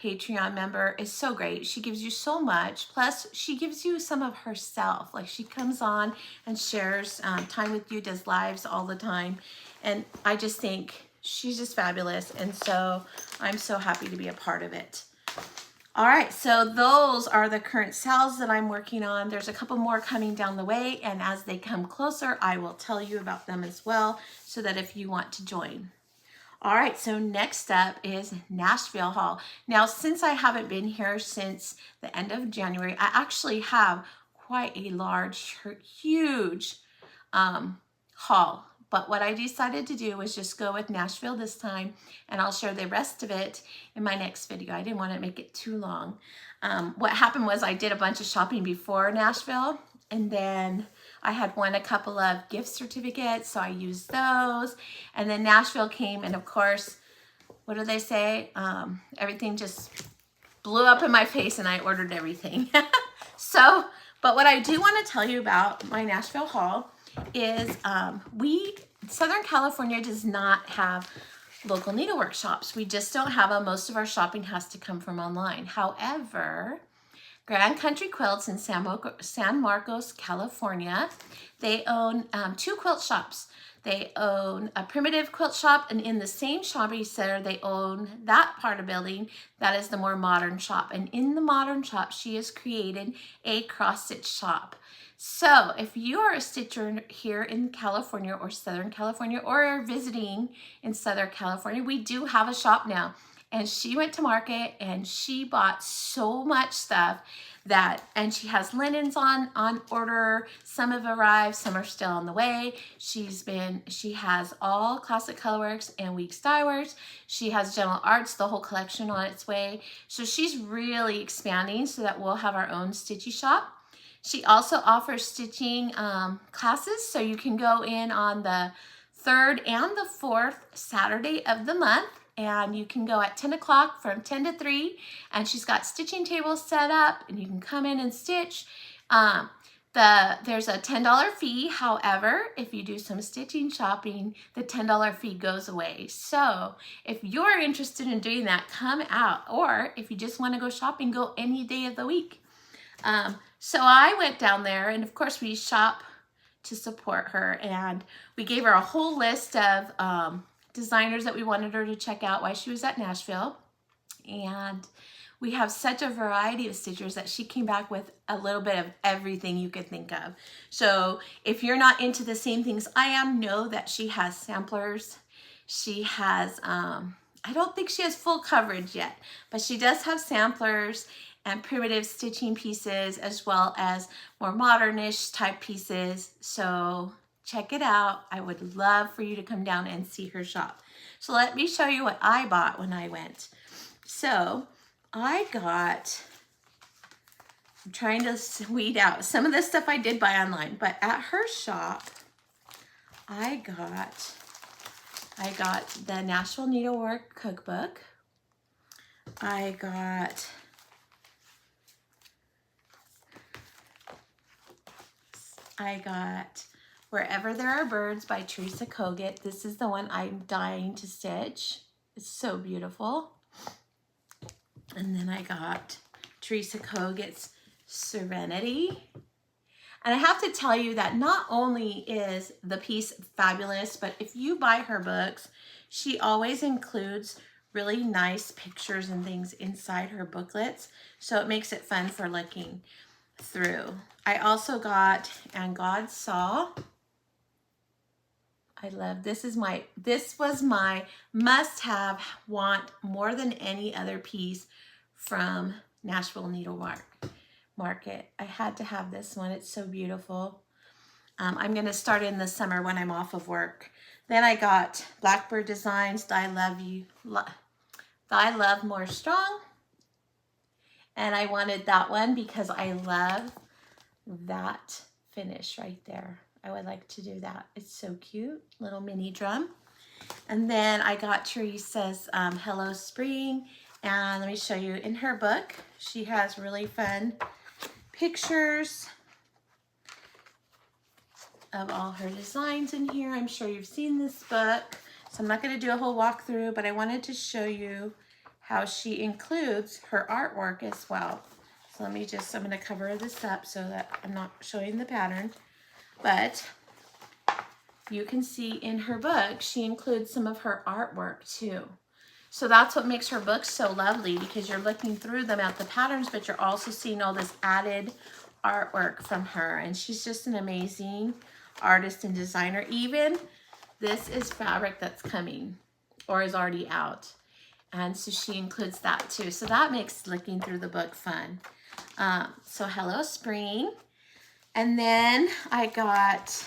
Patreon member is so great. She gives you so much. Plus, she gives you some of herself. Like, she comes on and shares time with you, does lives all the time. And I just think she's just fabulous. And so I'm so happy to be a part of it. All right, so those are the current sales that I'm working on. There's a couple more coming down the way, and as they come closer, I will tell you about them as well, so that if you want to join. All right, so next up is Nashville haul. Now, since I haven't been here since the end of January, I actually have quite a large, huge haul. But what I decided to do was just go with Nashville this time, and I'll share the rest of it in my next video. I didn't want to make it too long. What happened was I did a bunch of shopping before Nashville, and then I had won a couple of gift certificates, so I used those. And then Nashville came, and of course, what do they say? Everything just blew up in my face, and I ordered everything. But what I do want to tell you about my Nashville haul is Southern California does not have local needlework shops. We just don't have them. Most of our shopping has to come from online. However, Grand Country Quilts in San Marcos, California, they own 2 quilt shops. They own a primitive quilt shop, and in the same shopping center, they own that part of the building that is the more modern shop. And in the modern shop, she has created a cross-stitch shop. So if you are a stitcher here in California or Southern California, or are visiting in Southern California, we do have a shop now. And she went to market and she bought so much stuff and she has linens on order. Some have arrived, some are still on the way. She has all Classic Colorworks and Weeks Dye Works. She has Gentle Arts, the whole collection on its way. So she's really expanding so that we'll have our own stitchy shop. She also offers stitching classes, so you can go in on the 3rd and the 4th Saturday of the month, and you can go at 10 o'clock from 10 to 3, and she's got stitching tables set up, and you can come in and stitch. There's a $10 fee. However, if you do some stitching shopping, the $10 fee goes away. So if you're interested in doing that, come out. Or if you just want to go shopping, go any day of the week. So I went down there, and of course we shop to support her, and we gave her a whole list of designers that we wanted her to check out while she was at Nashville. And we have such a variety of stitchers that she came back with a little bit of everything you could think of. So if you're not into the same things I am, know that she has samplers. She has, I don't think she has full coverage yet, but she does have samplers and primitive stitching pieces, as well as more modernish type pieces. So check it out. I would love for you to come down and see her shop. So let me show you what I bought when I went. So I got, I'm trying to weed out some of the stuff I did buy online, but at her shop, I got the Nashville Needlework Cookbook. I got Wherever There Are Birds by Teresa Kogut. This is the one I'm dying to stitch. It's so beautiful. And then I got Teresa Kogut's Serenity. And I have to tell you that not only is the piece fabulous, but if you buy her books, she always includes really nice pictures and things inside her booklets. So it makes it fun for looking through. I also got And God Saw. I love, this was my must-have, want more than any other piece from Nashville Needlework Market. I had to have this one. It's so beautiful. I'm going to start in the summer when I'm off of work. Then I got Blackbird Designs, Thy Love More Strong. And I wanted that one because I love that finish right there. I would like to do that. It's so cute, little mini drum. And then I got Teresa's Hello Spring. And let me show you in her book, she has really fun pictures of all her designs in here. I'm sure you've seen this book, so I'm not going to do a whole walkthrough, but I wanted to show you how she includes her artwork as well. So I'm going to cover this up so that I'm not showing the pattern. But you can see in her book, she includes some of her artwork too. So that's what makes her books so lovely, because you're looking through them at the patterns, but you're also seeing all this added artwork from her. And she's just an amazing artist and designer. Even this is fabric that's coming or is already out. And so she includes that too. So that makes looking through the book fun. So Hello Spring. And then I got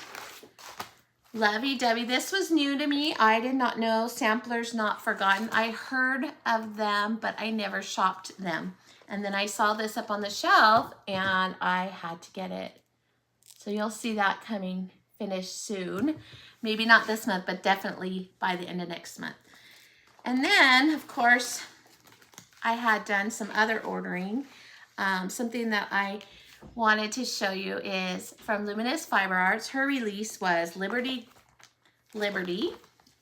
Lovey Dovey. This was new to me. I did not know Samplers Not Forgotten. I heard of them, but I never shopped them. And then I saw this up on the shelf and I had to get it. So you'll see that coming finished soon. Maybe not this month, but definitely by the end of next month. And then, of course, I had done some other ordering. Something that I wanted to show you is from Luminous Fiber Arts. Her release was Liberty,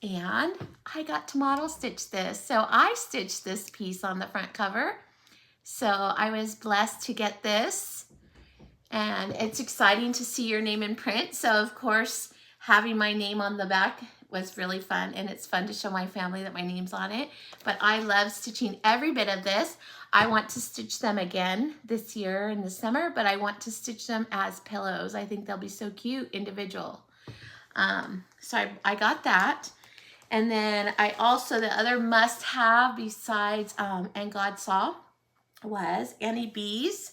and I got to model stitch this. So I stitched this piece on the front cover. So I was blessed to get this, and it's exciting to see your name in print. So of course, having my name on the back was really fun, and it's fun to show my family that my name's on it. But I love stitching every bit of this. I want to stitch them again this year in the summer, but I want to stitch them as pillows. I think they'll be so cute, individual. So I got that. And then I also, the other must-have besides And God Saw was Annie B's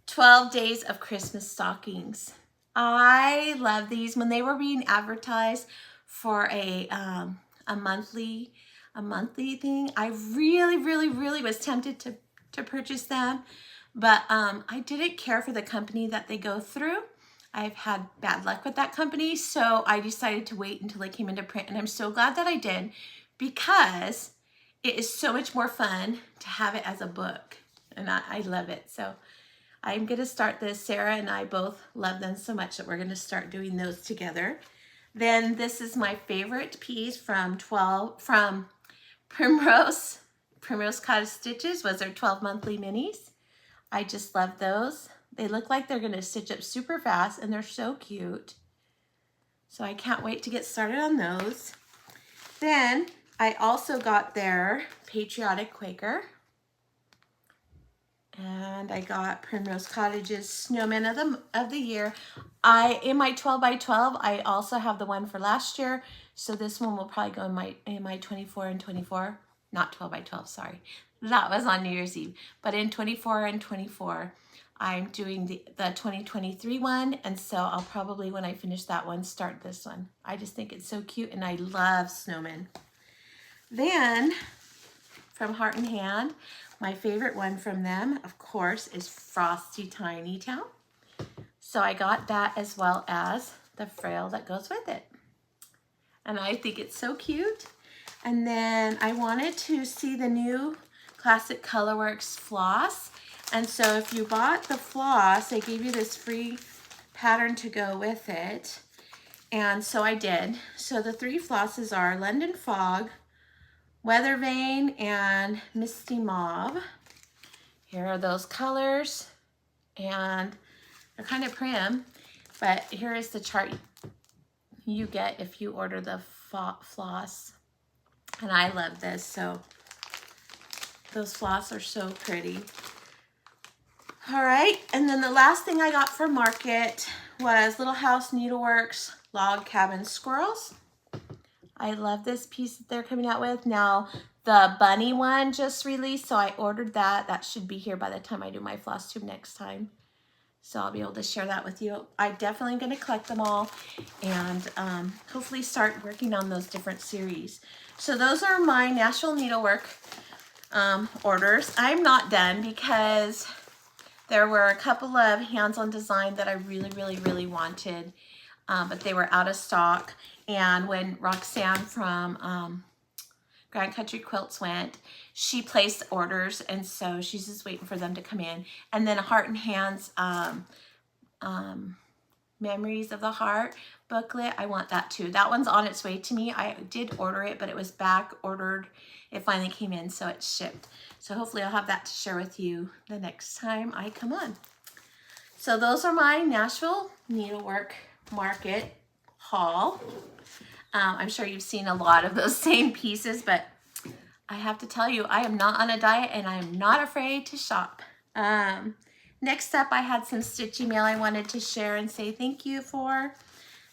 12 Days of Christmas Stockings. I love these. When they were being advertised for a monthly thing, I really was tempted to purchase them, But I didn't care for the company that they go through. I've had bad luck with that company, so I decided to wait until it came into print, and I'm so glad that I did, because it is so much more fun to have it as a book, and I love it. So I'm gonna start this. Sarah and I both love them so much that we're gonna start doing those together. Then this is my favorite piece from Primrose Cottage Stitches, was their 12 monthly minis. I just love those. They look like they're gonna stitch up super fast, and they're so cute. So I can't wait to get started on those. Then I also got their Patriotic Quaker. And I got Primrose Cottage's Snowman of the Year. In my 12 by 12, I also have the one for last year. So this one will probably go in my 24 and 24. Not 12 by 12, sorry. That was on New Year's Eve. But in 24 and 24, I'm doing the 2023 one, and so I'll probably, when I finish that one, start this one. I just think it's so cute, and I love snowmen. Then, from Heart and Hand, my favorite one from them, of course, is Frosty Tiny Town. So I got that, as well as the frail that goes with it. And I think it's so cute. And then I wanted to see the new Classic Colorworks floss. And so if you bought the floss, they gave you this free pattern to go with it. And so I did. So the three flosses are London Fog, Weather Vane, and Misty Mauve. Here are those colors, and they're kind of prim, but here is the chart you get if you order the floss. And I love this, so those floss are so pretty. All right, and then the last thing I got from Market was Little House Needleworks Log Cabin Squirrels. I love this piece that they're coming out with. Now, the bunny one just released, so I ordered that. That should be here by the time I do my floss tube next time. So I'll be able to share that with you. I definitely going to collect them all, and hopefully start working on those different series. So those are my Nashville Needlework orders. I'm not done, because there were a couple of hands-on design that I really wanted, but they were out of stock. And when Roxanne from Grand Country Quilts went, she placed orders, and so she's just waiting for them to come in. And then Heart and Hands Memories of the Heart booklet, I want that too. That one's on its way to me. I did order it, but it was back ordered. It finally came in, so it's shipped. So hopefully I'll have that to share with you the next time I come on. So those are my Nashville Needlework Market haul. I'm sure you've seen a lot of those same pieces, but I have to tell you, I am not on a diet, and I am not afraid to shop. Next up, I had some Stitchy Mail I wanted to share and say thank you for.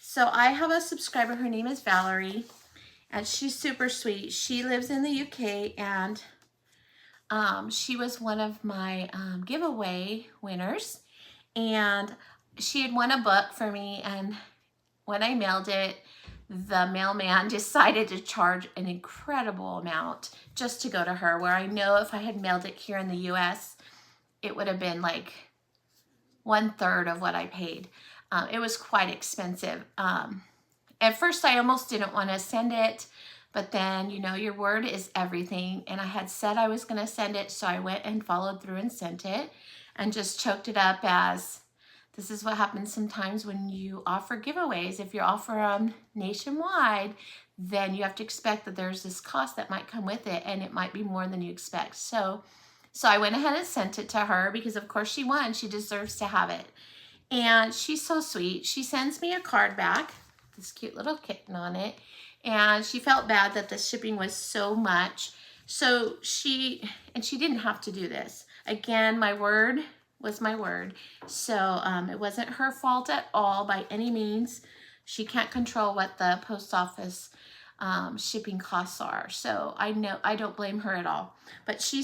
So I have a subscriber, her name is Valerie, and she's super sweet. She lives in the UK, and she was one of my giveaway winners, and she had won a book for me, and when I mailed it, the mailman decided to charge an incredible amount just to go to her, where I know if I had mailed it here in the US, it would have been like 1/3 of what I paid. It was quite expensive. At first, I almost didn't want to send it, but then, you know, your word is everything. And I had said I was going to send it, so I went and followed through and sent it, and just choked it up as, this is what happens sometimes when you offer giveaways. If you offer them nationwide, then you have to expect that there's this cost that might come with it, and it might be more than you expect. So I went ahead and sent it to her, because of course she won. She deserves to have it. And she's so sweet. She sends me a card back, this cute little kitten on it, and she felt bad that the shipping was so much. So she didn't have to do this. Again, my word was my word. So it wasn't her fault at all by any means. She can't control what the post office shipping costs are. So I don't blame her at all. But she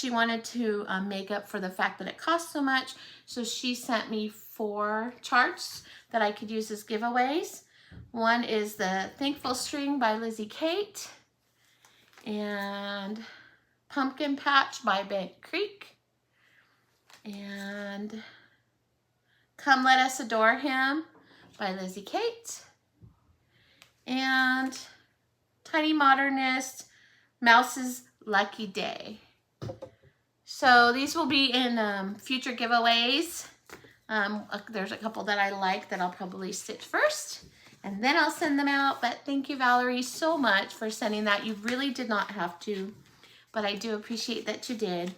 wanted to make up for the fact that it cost so much. So she sent me 4 charts that I could use as giveaways. One is the Thankful String by Lizzie Kate, and Pumpkin Patch by Bent Creek, And Come Let Us Adore Him by Lizzie Kate. And Tiny Modernist, Mouse's Lucky Day. So these will be in future giveaways. There's a couple that I like that I'll probably stitch first, and then I'll send them out. But thank you, Valerie, so much for sending that. You really did not have to, but I do appreciate that you did.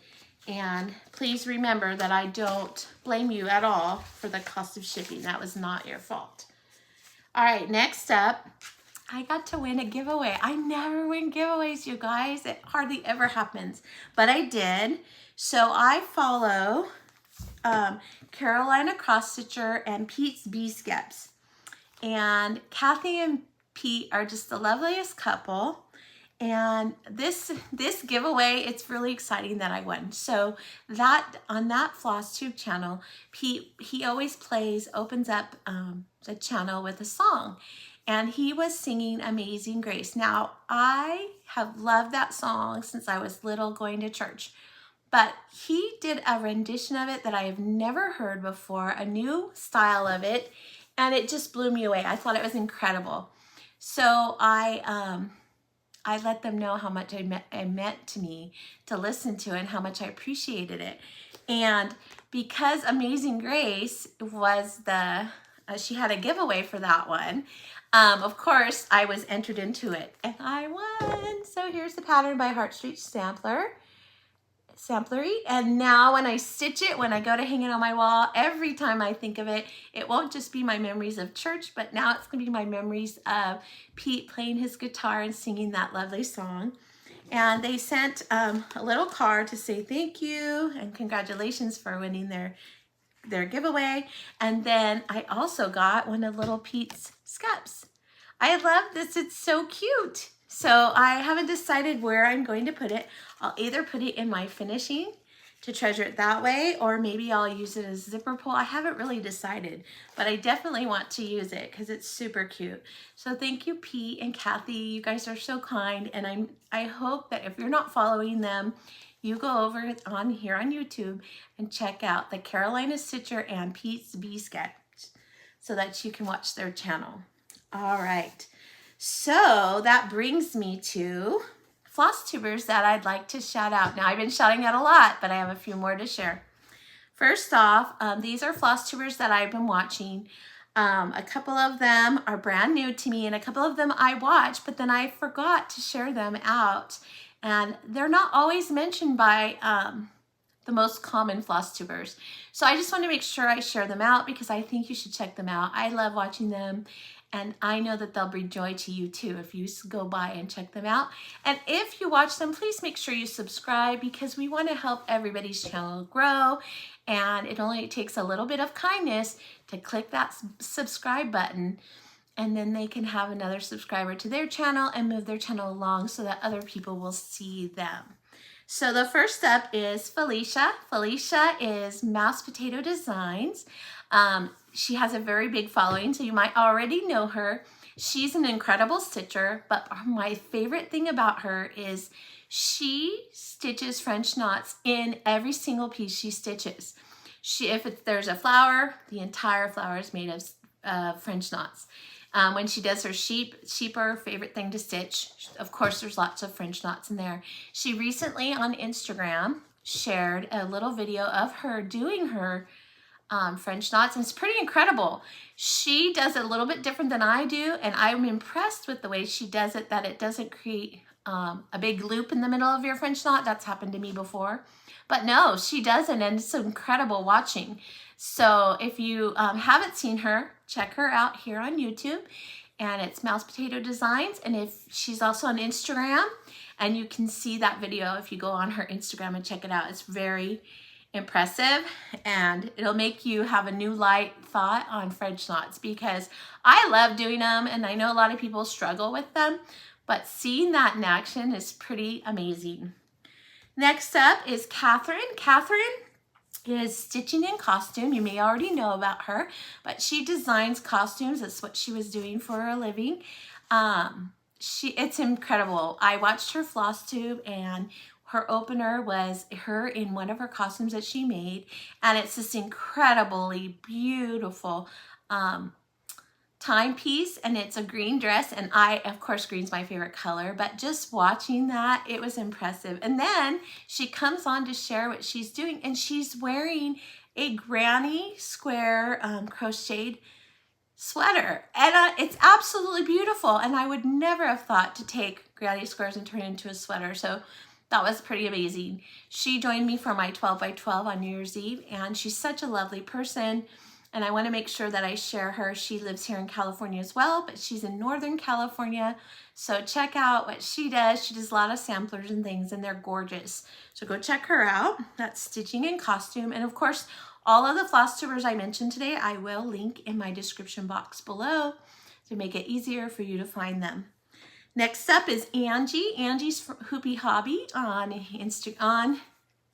And please remember that I don't blame you at all for the cost of shipping. That was not your fault. All right, next up, I got to win a giveaway. I never win giveaways, you guys. It hardly ever happens, but I did. So I follow Carolina Cross Stitcher and Pete's Bee Skeps. And Kathy and Pete are just the loveliest couple. And this giveaway, it's really exciting that I won. So that on that FlossTube channel, Pete, he always opens up the channel with a song. And he was singing Amazing Grace. Now, I have loved that song since I was little going to church. But he did a rendition of it that I have never heard before, a new style of it, and it just blew me away. I thought it was incredible. So I let them know how much it meant to me to listen to it and how much I appreciated it. And because Amazing Grace was she had a giveaway for that one, of course, I was entered into it and I won. So here's the pattern by Heartstreet Samplery. And now when I stitch it, when I go to hang it on my wall, every time I think of it, it won't just be my memories of church, but now it's gonna be my memories of Pete playing his guitar and singing that lovely song. And they sent a little card to say thank you and congratulations for winning their giveaway. And then I also got one of little Pete's skeps. I love this, it's so cute. So I haven't decided where I'm going to put it. I'll either put it in my finishing to treasure it that way, or maybe I'll use it as a zipper pull. I haven't really decided, but I definitely want to use it because it's super cute. So thank you, Pete and Kathy. You guys are so kind, and I hope that if you're not following them, you go over on here on YouTube and check out the Carolina Stitcher and Pete's Bee Sketch so that you can watch their channel. All right, so that brings me to FlossTubers that I'd like to shout out. Now, I've been shouting out a lot, but I have a few more to share. First off, these are FlossTubers that I've been watching. A couple of them are brand new to me, and a couple of them I watched, but then I forgot to share them out. And they're not always mentioned by the most common FlossTubers. So I just want to make sure I share them out because I think you should check them out. I love watching them. And I know that they'll bring joy to you too if you go by and check them out. And if you watch them, please make sure you subscribe because we want to help everybody's channel grow. And it only takes a little bit of kindness to click that subscribe button. And then they can have another subscriber to their channel and move their channel along so that other people will see them. So the first up is Felicia. Felicia is Mouse Potato Designs. She has a very big following, so you might already know her. She's an incredible stitcher, but my favorite thing about her is she stitches French knots in every single piece she stitches. If there's a flower, the entire flower is made of French knots. When she does her sheep are her favorite thing to stitch. Of course, there's lots of French knots in there. She recently on Instagram shared a little video of her doing her French knots, and it's pretty incredible. She does it a little bit different than I do, and I'm impressed with the way she does it, that it doesn't create a big loop in the middle of your French knot. That's happened to me before. But no, she doesn't, and it's incredible watching. So if you haven't seen her, check her out here on YouTube, and it's Mouse Potato Designs, and if she's also on Instagram, and you can see that video if you go on her Instagram and check it out. It's very impressive, and it'll make you have a new light thought on French knots because I love doing them, and I know a lot of people struggle with them, but seeing that in action is pretty amazing. Next up is Catherine. Catherine is stitching in costume. You may already know about her, but she designs costumes. That's what she was doing for a living. It's incredible. I watched her FlossTube, and Her opener was her in one of her costumes that she made, and it's this incredibly beautiful timepiece, and it's a green dress, and of course, green's my favorite color, but just watching that, it was impressive. And then she comes on to share what she's doing, and she's wearing a granny square crocheted sweater, and it's absolutely beautiful, and I would never have thought to take granny squares and turn it into a sweater, so that was pretty amazing. She joined me for my 12 by 12 on New Year's Eve, and she's such a lovely person, and I want to make sure that I share her. She lives here in California as well, but she's in Northern California, so check out what she does. She does a lot of samplers and things, and they're gorgeous, so go check her out. That's Stitching in Costume, and of course, all of the Flosstubers I mentioned today, I will link in my description box below to make it easier for you to find them. Next up is Angie. Angie's Hoopy Hobby on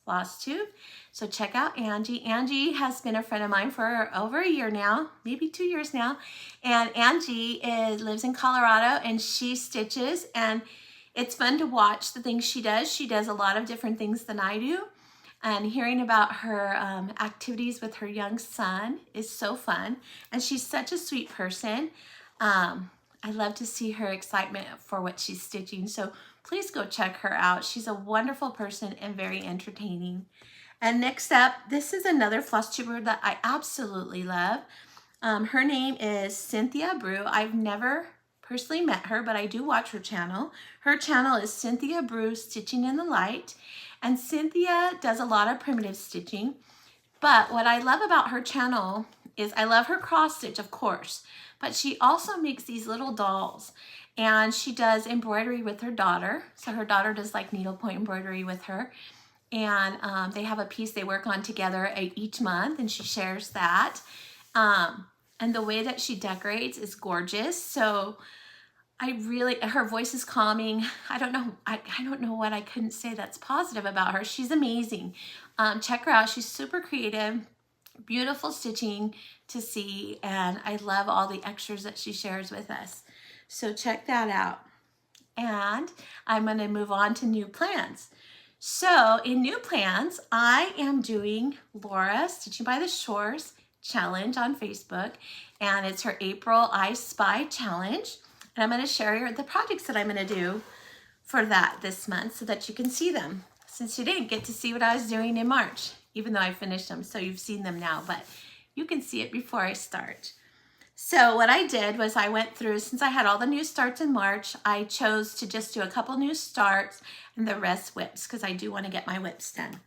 FlossTube. So check out Angie. Angie has been a friend of mine for over a year now, maybe 2 years now. And Angie lives in Colorado, and she stitches, and it's fun to watch the things she does. She does a lot of different things than I do. And hearing about her activities with her young son is so fun. And she's such a sweet person. I love to see her excitement for what she's stitching. So please go check her out. She's a wonderful person and very entertaining. And next up, this is another FlossTuber that I absolutely love. Her name is Cynthia Brew. I've never personally met her, but I do watch her channel. Her channel is Cynthia Brew Stitching in the Light. And Cynthia does a lot of primitive stitching, but what I love about her channel is I love her cross stitch, of course, but she also makes these little dolls, and she does embroidery with her daughter. So her daughter does like needlepoint embroidery with her, and they have a piece they work on together each month, and she shares that. And the way that she decorates is gorgeous. So her voice is calming. I don't know what I couldn't say that's positive about her. She's amazing. Check her out. She's super creative, beautiful stitching to see, and I love all the extras that she shares with us. So check that out. And I'm going to move on to new plans. So in new plans, I am doing Laura Stitching by the Shores challenge on Facebook, and it's her April I Spy challenge. And I'm going to share the projects that I'm going to do for that this month so that you can see them, since you didn't get to see what I was doing in March, even though I finished them. So you've seen them now, but you can see it before I start. So what I did was I went through, since I had all the new starts in March, I chose to just do a couple new starts and the rest whips, because I do want to get my whips done.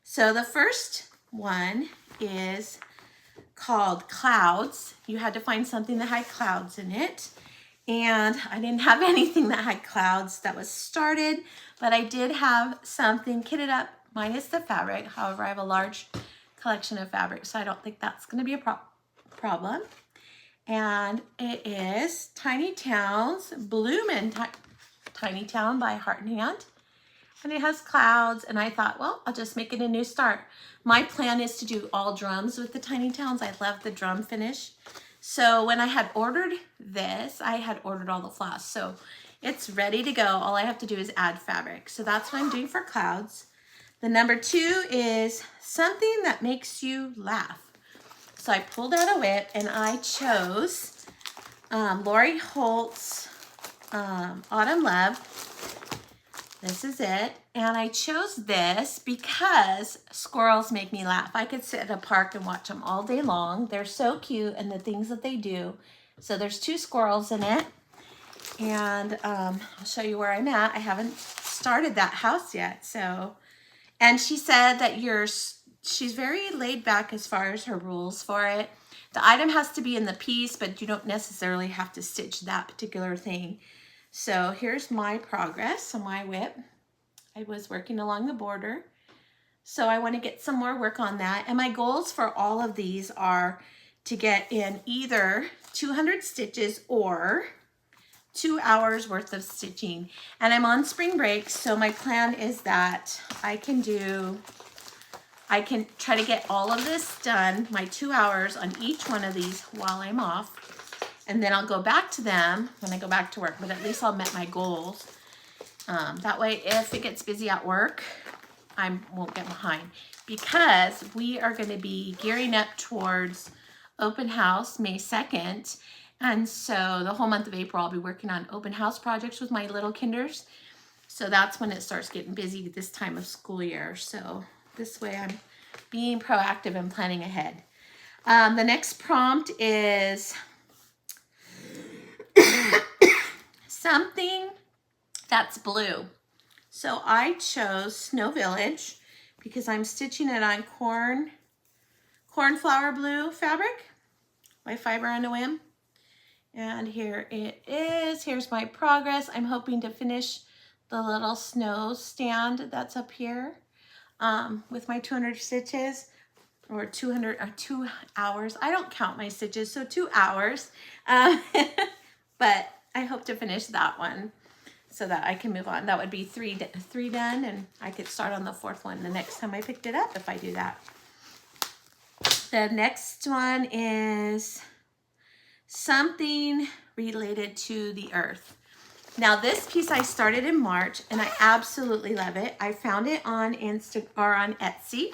So the first one is called Clouds. You had to find something that had clouds in it. And I didn't have anything that had clouds that was started, but I did have something kitted up minus the fabric. However, I have a large collection of fabric, so I don't think that's going to be a problem. And it is Tiny Towns, Bloomin' Tiny Town by Heart and Hand. And it has clouds, and I thought, well, I'll just make it a new start. My plan is to do all drums with the Tiny Towns. I love the drum finish. So when I had ordered this, I had ordered all the floss. So it's ready to go. All I have to do is add fabric. So that's what I'm doing for clouds. The number 2 is something that makes you laugh. So I pulled out a whip and I chose Lori Holt's Autumn Love. This is it. And I chose this because squirrels make me laugh. I could sit at a park and watch them all day long. They're so cute, and the things that they do. So there's 2 squirrels in it. And I'll show you where I'm at. I haven't started that house yet. So, and she said that she's very laid back as far as her rules for it. The item has to be in the piece, but you don't necessarily have to stitch that particular thing. So here's my progress on my whip. I was working along the border. So I want to get some more work on that. And my goals for all of these are to get in either 200 stitches or 2 hours worth of stitching. And I'm on spring break, so my plan is that I can try to get all of this done, my 2 hours on each one of these while I'm off. And then I'll go back to them when I go back to work, but at least I'll met my goals. That way, if it gets busy at work, I won't get behind, because we are going to be gearing up towards open house May 2nd. And so the whole month of April, I'll be working on open house projects with my little kinders. So that's when it starts getting busy this time of school year. So this way I'm being proactive and planning ahead. The next prompt is something that's blue. So I chose Snow Village because I'm stitching it on cornflower blue fabric by Fiber on a Whim. And here it is. Here's my progress. I'm hoping to finish the little snow stand that's up here with my 200 stitches, or 2 hours. I don't count my stitches, so 2 hours. But I hope to finish that one so that I can move on. That would be three done, and I could start on the 4th one the next time I picked it up if I do that. The next one is something related to the earth. Now this piece I started in March and I absolutely love it. I found it on on Etsy,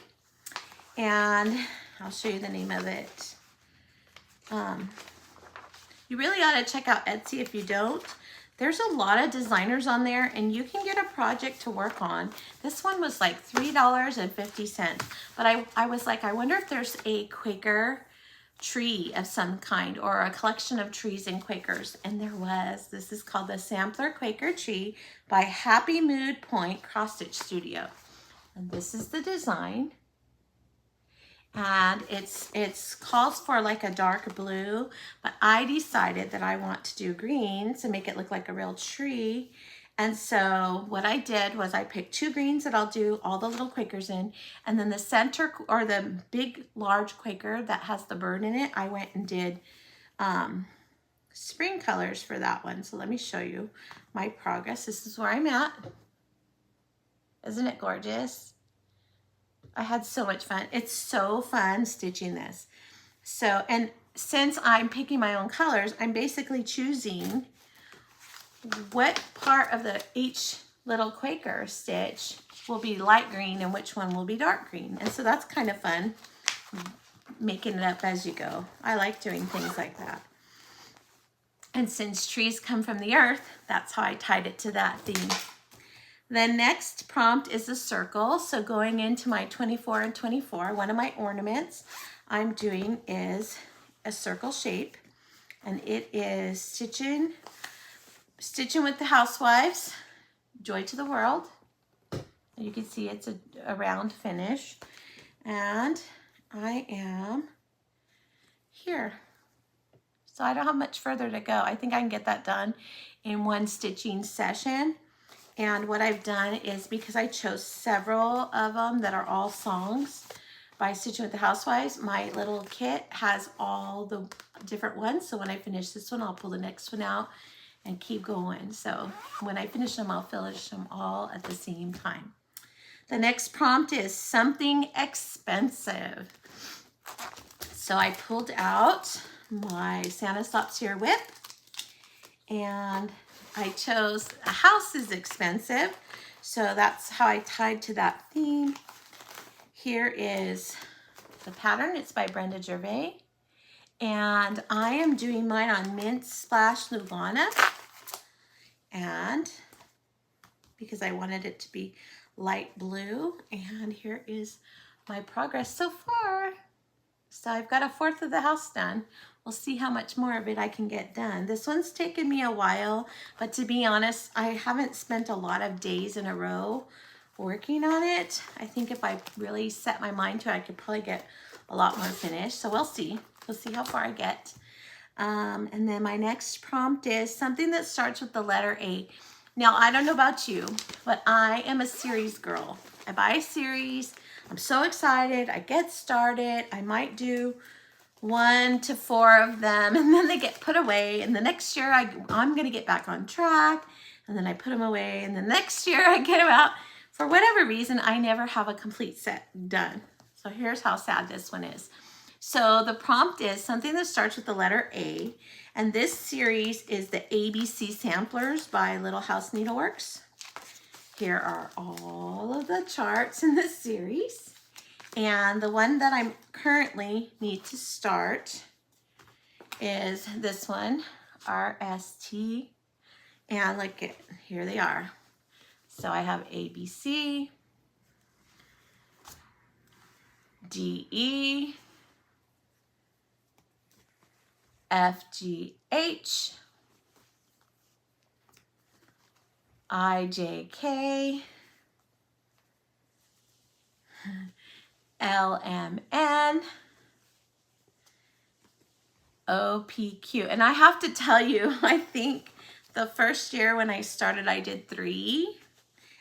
and I'll show you the name of it. You really ought to check out Etsy if you don't. There's a lot of designers on there, and you can get a project to work on. This one was like $3.50, but I was like, I wonder if there's a Quaker tree of some kind, or a collection of trees and Quakers, and there was. This is called the Sampler Quaker Tree by Happy Mood Point Cross Stitch Studio, and this is the design. And it's calls for like a dark blue, but I decided that I want to do greens to make it look like a real tree. And so what I did was I picked 2 greens that I'll do all the little Quakers in, and then the center, or the big large Quaker that has the bird in it, I went and did spring colors for that one. So let me show you my progress. This is where I'm at. Isn't it gorgeous? I had so much fun. It's so fun stitching this. So, and since I'm picking my own colors, I'm basically choosing what part of each little Quaker stitch will be light green and which one will be dark green. And so that's kind of fun, making it up as you go. I like doing things like that. And since trees come from the earth, that's how I tied it to that theme. The next prompt is a circle. So going into my 24 and 24, one of my ornaments I'm doing is a circle shape, and it is stitching with the housewives, Joy to the World. You can see it's a round finish, and I am here. So I don't have much further to go. I think I can get that done in one stitching session. And what I've done is, because I chose several of them that are all songs by Stitching with the Housewives, my little kit has all the different ones. So when I finish this one, I'll pull the next one out and keep going. So when I finish them, I'll finish them all at the same time. The next prompt is something expensive. So I pulled out my Santa Stops Here whip, and I chose a house is expensive. So that's how I tied to that theme. Here is the pattern. It's by Brenda Gervais. And I am doing mine on Mint Splash Lugana. And because I wanted it to be light blue. And here is my progress so far. So I've got 1/4 of the house done. We'll see how much more of it I can get done. This one's taken me a while, but to be honest, I haven't spent a lot of days in a row working on it. I think if I really set my mind to it, I could probably get a lot more finished. So we'll see. We'll see how far I get. And then my next prompt is something that starts with the letter A. Now, I don't know about you, but I am a series girl. I buy a series. I'm so excited. I get started. I might do 1 to 4 of them, and then they get put away. And the next year, I'm going to get back on track. And then I put them away. And the next year, I get them out. For whatever reason, I never have a complete set done. So here's how sad this one is. So the prompt is something that starts with the letter A. And this series is the ABC Samplers by Little House Needleworks. here are all of the charts in this series. And the one that I'm currently need to start is this one, RST. And look at, here they are. So I have ABC, DE, FGH, IJK, LMN, OPQ. And I have to tell you, I think the first year when I started, I did 3.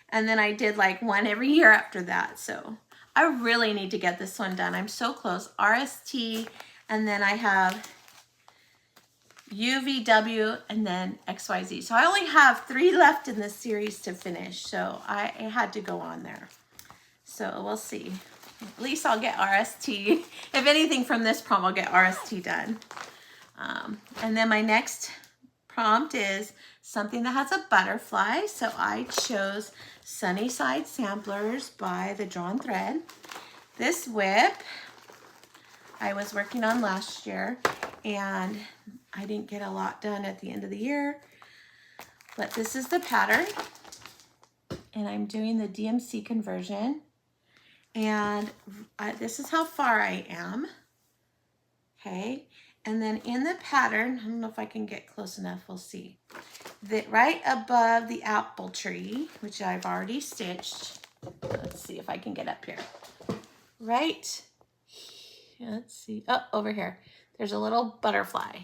And then I did like 1 every year after that. So I really need to get this one done. I'm so close. RST, and then I have UVW, and then XYZ. So I only have 3 left in this series to finish. So I had to go on there. So we'll see. At least I'll get RST. If anything from this prompt, I'll get RST done. And then my next prompt is something that has a butterfly. So I chose Sunnyside Samplers by the Drawn Thread. This whip I was working on last year, and I didn't get a lot done at the end of the year, but this is the pattern, and I'm doing the DMC conversion, and this is how far I am, okay? And then in the pattern, I don't know if I can get close enough, we'll see. Right above the apple tree, which I've already stitched, let's see if I can get up here. Right, let's see, oh, over here, there's a little butterfly.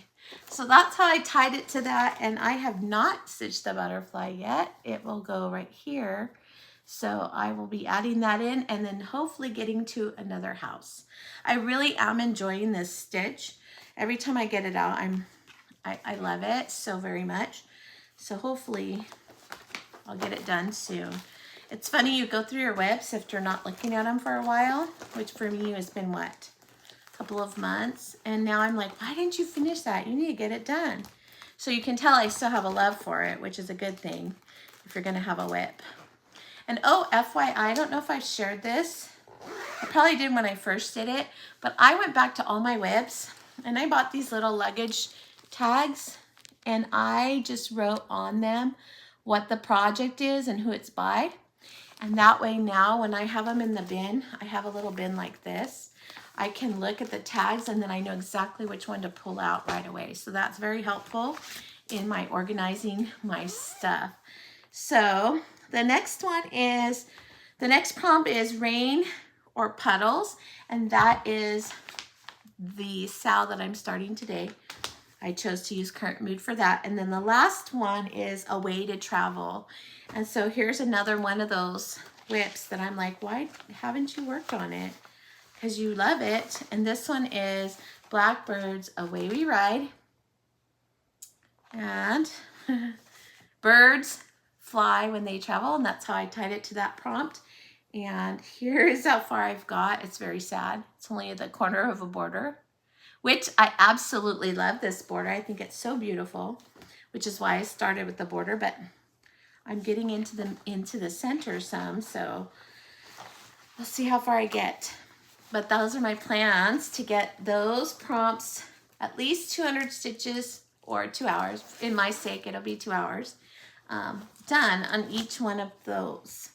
So that's how I tied it to that, and I have not stitched the butterfly yet. It will go right here. So I will be adding that in, and then hopefully getting to another house. I really am enjoying this stitch. Every time I get it out, I love it so very much. So hopefully I'll get it done soon. It's funny, you go through your webs if you're not looking at them for a while, which for me has been what? A couple of months. And now I'm like, why didn't you finish that? You need to get it done. So you can tell I still have a love for it, which is a good thing if you're gonna have a whip. And oh, FYI, I don't know if I shared this. I probably did when I first did it, but I went back to all my webs and I bought these little luggage tags, and I just wrote on them what the project is and who it's by. And that way now when I have them in the bin, I have a little bin like this. I can look at the tags and then I know exactly which one to pull out right away. So that's very helpful in my organizing my stuff. So the next one is, the next prompt is rain or puddles, and that is the Sal that I'm starting today. I chose to use current mood for that. And then the last one is a way to travel. And so here's another one of those whips that I'm like, why haven't you worked on it? Because you love it. And this one is Blackbirds, Away We Ride. And birds fly when they travel, and that's how I tied it to that prompt. And here is how far I've got. It's very sad. It's only the corner of a border, which I absolutely love this border. I think it's so beautiful, which is why I started with the border, but I'm getting into the center some, so let's see how far I get. But those are my plans, to get those prompts at least 200 stitches or 2 hours. In my sake, it'll be 2 hours done on each one of those.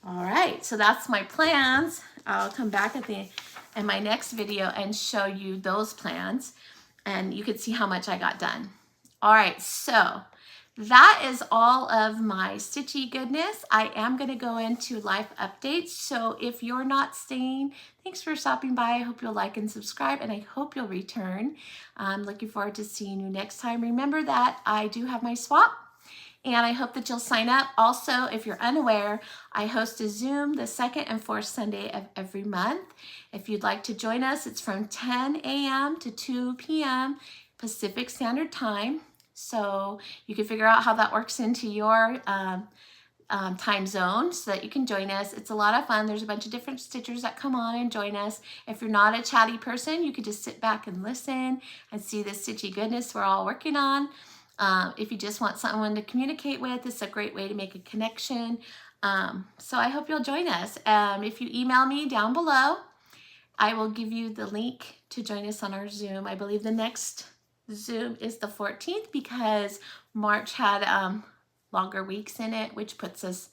All right, so that's my plans. I'll come back in my next video and show you those plans, and you can see how much I got done. All right, so that is all of my stitchy goodness. I am going to go into life updates, so if you're not staying, thanks for stopping by. I hope you'll like and subscribe, and I hope you'll return. I'm looking forward to seeing you next time. Remember that I do have my swap, and I hope that you'll sign up. Also, if you're unaware, I host a Zoom the second and fourth Sunday of every month. If you'd like to join us, it's from 10 a.m. to 2 p.m. Pacific Standard Time. So you can figure out how that works into your time zone so that you can join us. It's a lot of fun. There's a bunch of different stitchers that come on and join us. If you're not a chatty person, you could just sit back and listen and see the stitchy goodness we're all working on. If you just want someone to communicate with, it's a great way to make a connection. So I hope you'll join us. If you email me down below, I will give you the link to join us on our Zoom. I believe the next Zoom is the 14th because March had longer weeks in it, which puts us,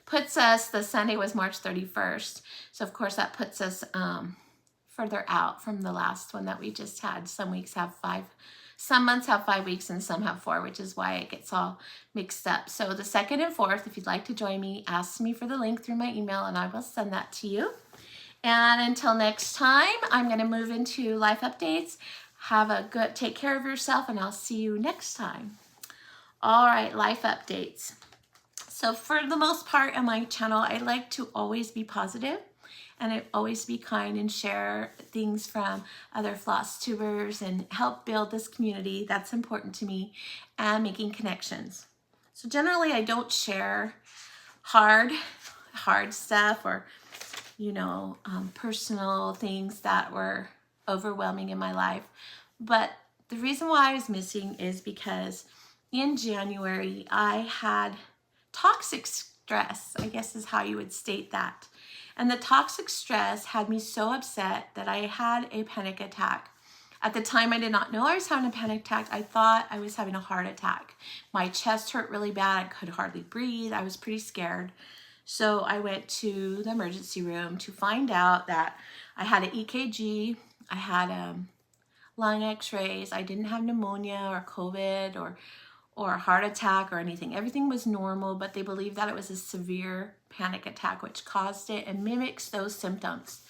the Sunday was March 31st. So of course that puts us further out from the last one that we just had. Some weeks have 5, some months have 5 weeks and some have 4, which is why it gets all mixed up. So the 2nd and 4th, if you'd like to join me, ask me for the link through my email and I will send that to you. And until next time, I'm going to move into life updates. Take care of yourself, and I'll see you next time. All right, life updates. So for the most part on my channel, I like to always be positive and always be kind and share things from other Flosstubers and help build this community. That's important to me, and making connections. So generally, I don't share hard stuff or personal things that were overwhelming in my life. But the reason why I was missing is because in January, I had toxic stress, I guess is how you would state that. And the toxic stress had me so upset that I had a panic attack. At the time, I did not know I was having a panic attack. I thought I was having a heart attack. My chest hurt really bad. I could hardly breathe. I was pretty scared. So I went to the emergency room to find out that I had an EKG, I had lung x-rays, I didn't have pneumonia or COVID or a heart attack or anything. Everything was normal, but they believed that it was a severe panic attack which caused it and mimics those symptoms.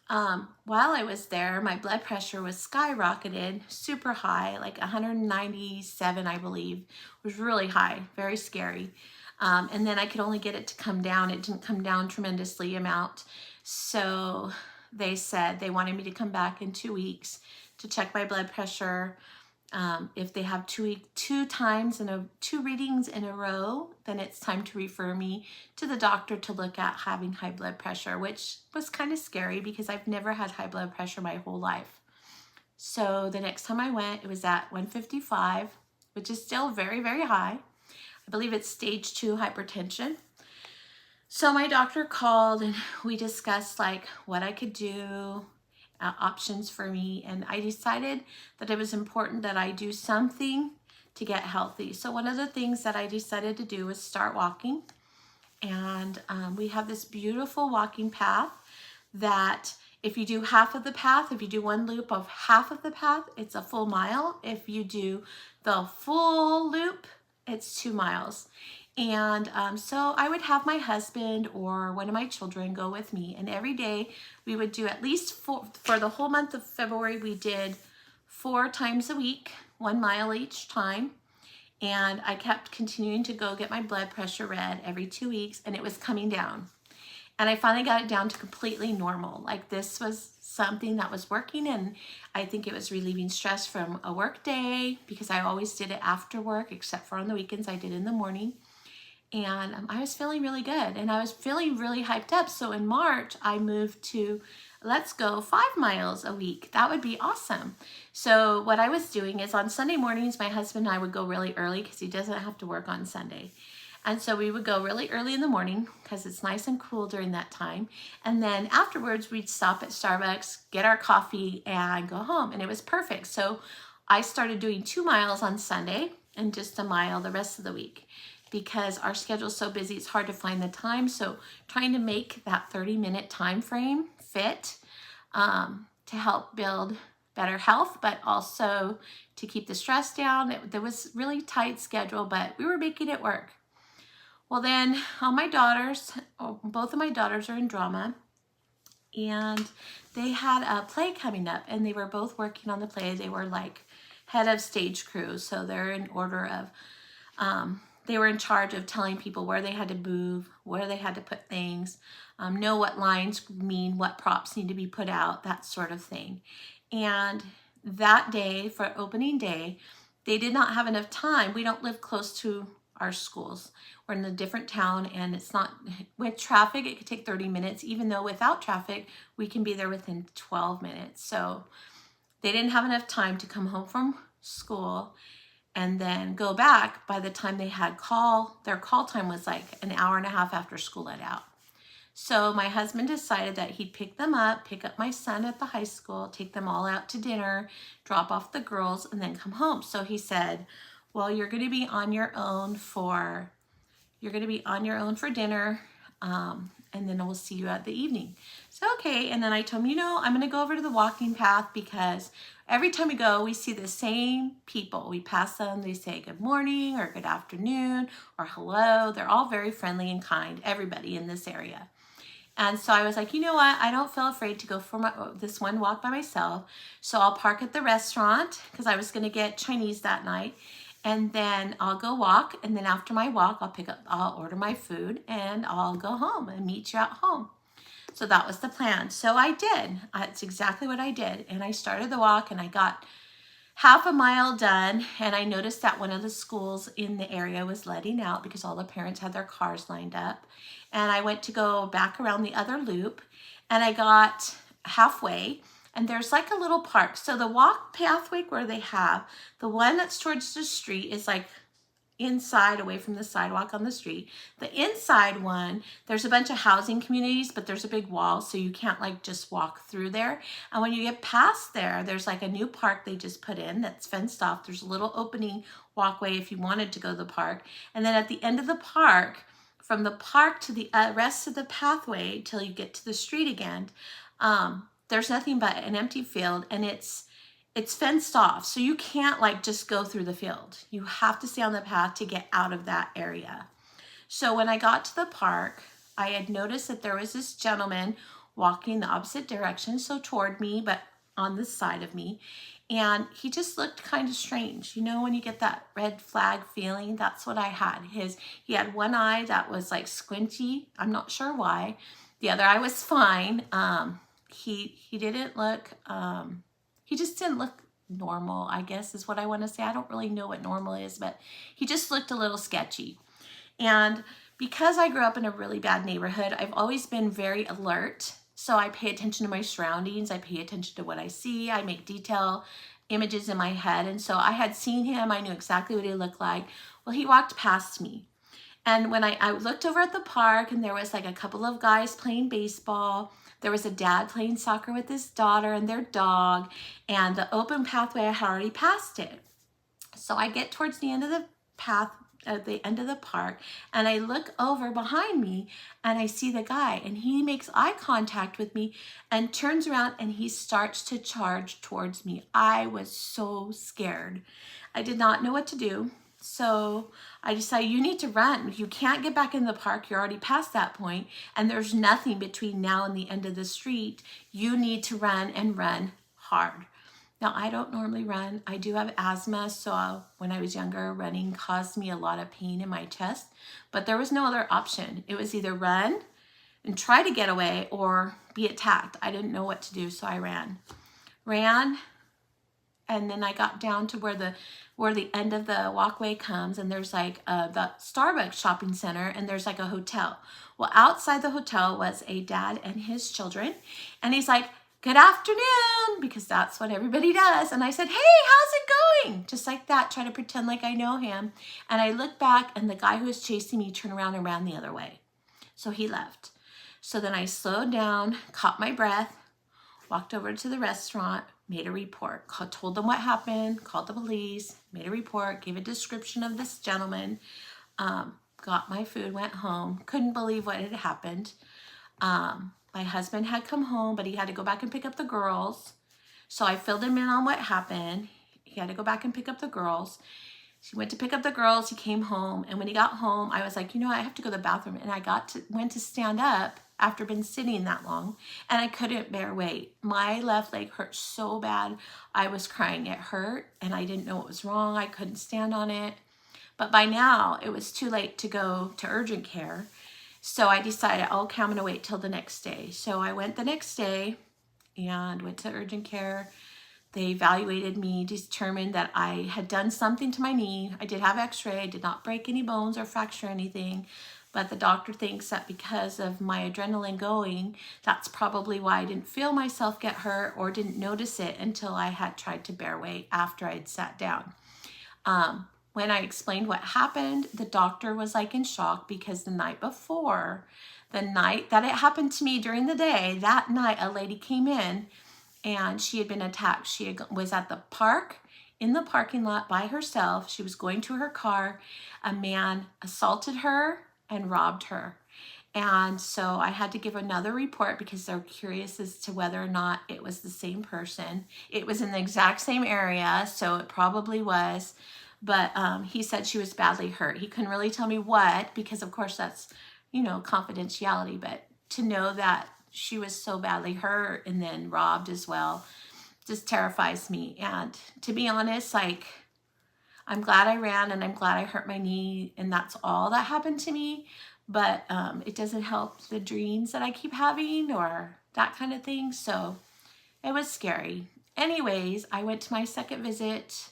While I was there, my blood pressure was skyrocketed, super high, like 197, I believe. It was really high, very scary. And then I could only get it to come down. It didn't come down tremendously amount. So they said they wanted me to come back in 2 weeks to check my blood pressure. If they have two readings in a row, then it's time to refer me to the doctor to look at having high blood pressure, which was kind of scary because I've never had high blood pressure my whole life. So the next time I went, it was at 155, which is still very, very high. I believe it's stage 2 hypertension. So my doctor called and we discussed like what I could do, options for me. And I decided that it was important that I do something to get healthy. So one of the things that I decided to do was start walking. And we have this beautiful walking path that if you do half of the path, if you do one loop of half of the path, it's a full mile. If you do the full loop, it's 2 miles. And so I would have my husband or one of my children go with me. And every day we would do at least for the whole month of February, we did 4 times a week, 1 mile each time. And I kept continuing to go get my blood pressure read every 2 weeks, and it was coming down. And I finally got it down to completely normal. Like this was something that was working, and I think it was relieving stress from a work day because I always did it after work, except for on the weekends I did in the morning. And I was feeling really good and I was feeling really hyped up. So in March, I moved to let's go 5 miles a week. That would be awesome. So what I was doing is on Sunday mornings, my husband and I would go really early because he doesn't have to work on Sunday. And so we would go really early in the morning because it's nice and cool during that time. And then afterwards, we'd stop at Starbucks, get our coffee, and go home. And it was perfect. So I started doing 2 miles on Sunday and just a mile the rest of the week because our schedule is so busy, it's hard to find the time. So trying to make that 30-minute time frame fit to help build better health, but also to keep the stress down. There was really tight schedule, but we were making it work. Well, then all my daughters, both of my daughters are in drama, and they had a play coming up, and they were both working on the play. They were like head of stage crew, so they're in order of, they were in charge of telling people where they had to move, where they had to put things, know what lines mean, what props need to be put out, that sort of thing. And that day, for opening day, they did not have enough time. We don't live close to our schools. We're in a different town, and it's not, with traffic, it could take 30 minutes, even though without traffic, we can be there within 12 minutes. So they didn't have enough time to come home from school and then go back by the time they had their call time was like an hour and a half after school let out. So my husband decided that he'd pick up my son at the high school, take them all out to dinner, drop off the girls, and then come home. So he said, well, you're going to be on your own for dinner, and then we'll see you at the evening. So, okay, and then I told him, you know, I'm going to go over to the walking path because every time we go, we see the same people. We pass them, they say good morning or good afternoon or hello. They're all very friendly and kind, everybody in this area. And so I was like, you know what? I don't feel afraid to go for this one walk by myself. So I'll park at the restaurant because I was going to get Chinese that night. And then I'll go walk. And then after my walk, I'll order my food and I'll go home and meet you at home. So that was the plan. So I did. That's exactly what I did. And I started the walk and I got half a mile done. And I noticed that one of the schools in the area was letting out because all the parents had their cars lined up. And I went to go back around the other loop and I got halfway and there's like a little park. So the walk pathway where they have, the one that's towards the street is like inside away from the sidewalk on the street. The inside one, there's a bunch of housing communities, but there's a big wall so you can't like just walk through there. And when you get past there, there's like a new park they just put in that's fenced off. There's a little opening walkway if you wanted to go to the park. And then at the end of the park, from the park to the rest of the pathway till you get to the street again, there's nothing but an empty field and it's fenced off. So you can't like just go through the field. You have to stay on the path to get out of that area. So when I got to the park, I had noticed that there was this gentleman walking the opposite direction, so toward me, but on the side of me. And he just looked kind of strange. You know, when you get that red flag feeling, that's what I had. He had one eye that was like squinty. I'm not sure why. The other eye was fine. He didn't look, he just didn't look normal, I guess is what I want to say. I don't really know what normal is, but he just looked a little sketchy. And because I grew up in a really bad neighborhood, I've always been very alert. So I pay attention to my surroundings. I pay attention to what I see. I make detail images in my head. And so I had seen him. I knew exactly what he looked like. Well, he walked past me. And when I looked over at the park and there was like a couple of guys playing baseball. There was a dad playing soccer with his daughter and their dog. And the open pathway, I had already passed it. So I get towards the end of the path, at the end of the park, and I look over behind me and I see the guy and he makes eye contact with me and turns around and he starts to charge towards me. I was so scared. I did not know what to do. So I decided, you need to run. You can't get back in the park. You're already past that point and there's nothing between now and the end of the street. You need to run and run hard. Now, I don't normally run. I do have asthma, so when I was younger, running caused me a lot of pain in my chest, but there was no other option. It was either run and try to get away or be attacked. I didn't know what to do, so I ran, and then I got down to where the end of the walkway comes, and there's like the Starbucks shopping center, and there's like a hotel. Well, outside the hotel was a dad and his children, and he's like, good afternoon, because that's what everybody does. And I said, hey, how's it going? Just like that, try to pretend like I know him. And I looked back and the guy who was chasing me turned around and ran the other way. So he left. So then I slowed down, caught my breath, walked over to the restaurant, made a report, told them what happened, called the police, made a report, gave a description of this gentleman, got my food, went home, couldn't believe what had happened. My husband had come home, but he had to go back and pick up the girls. So I filled him in on what happened. He had to go back and pick up the girls. She went to pick up the girls. He came home. And when he got home, I was like, you know, I have to go to the bathroom. And I went to stand up after been sitting that long. And I couldn't bear weight. My left leg hurt so bad. I was crying. It hurt. And I didn't know what was wrong. I couldn't stand on it. But by now, it was too late to go to urgent care. So I decided, okay, I'm going to wait till the next day. So I went the next day and went to urgent care. They evaluated me, determined that I had done something to my knee. I did have x-ray. I did not break any bones or fracture anything. But the doctor thinks that because of my adrenaline going, that's probably why I didn't feel myself get hurt or didn't notice it until I had tried to bear weight after I'd sat down. When I explained what happened, the doctor was like in shock because the night before, the night that it happened to me during the day, that night a lady came in and she had been attacked. She was at the park, in the parking lot by herself. She was going to her car. A man assaulted her and robbed her. And so I had to give another report because they're curious as to whether or not it was the same person. It was in the exact same area, so it probably was. But he said she was badly hurt. He couldn't really tell me what, because of course that's, you know, confidentiality. But to know that she was so badly hurt and then robbed as well just terrifies me. And to be honest, like, I'm glad I ran and I'm glad I hurt my knee and that's all that happened to me. But it doesn't help the dreams that I keep having or that kind of thing. So it was scary. Anyways, I went to my second visit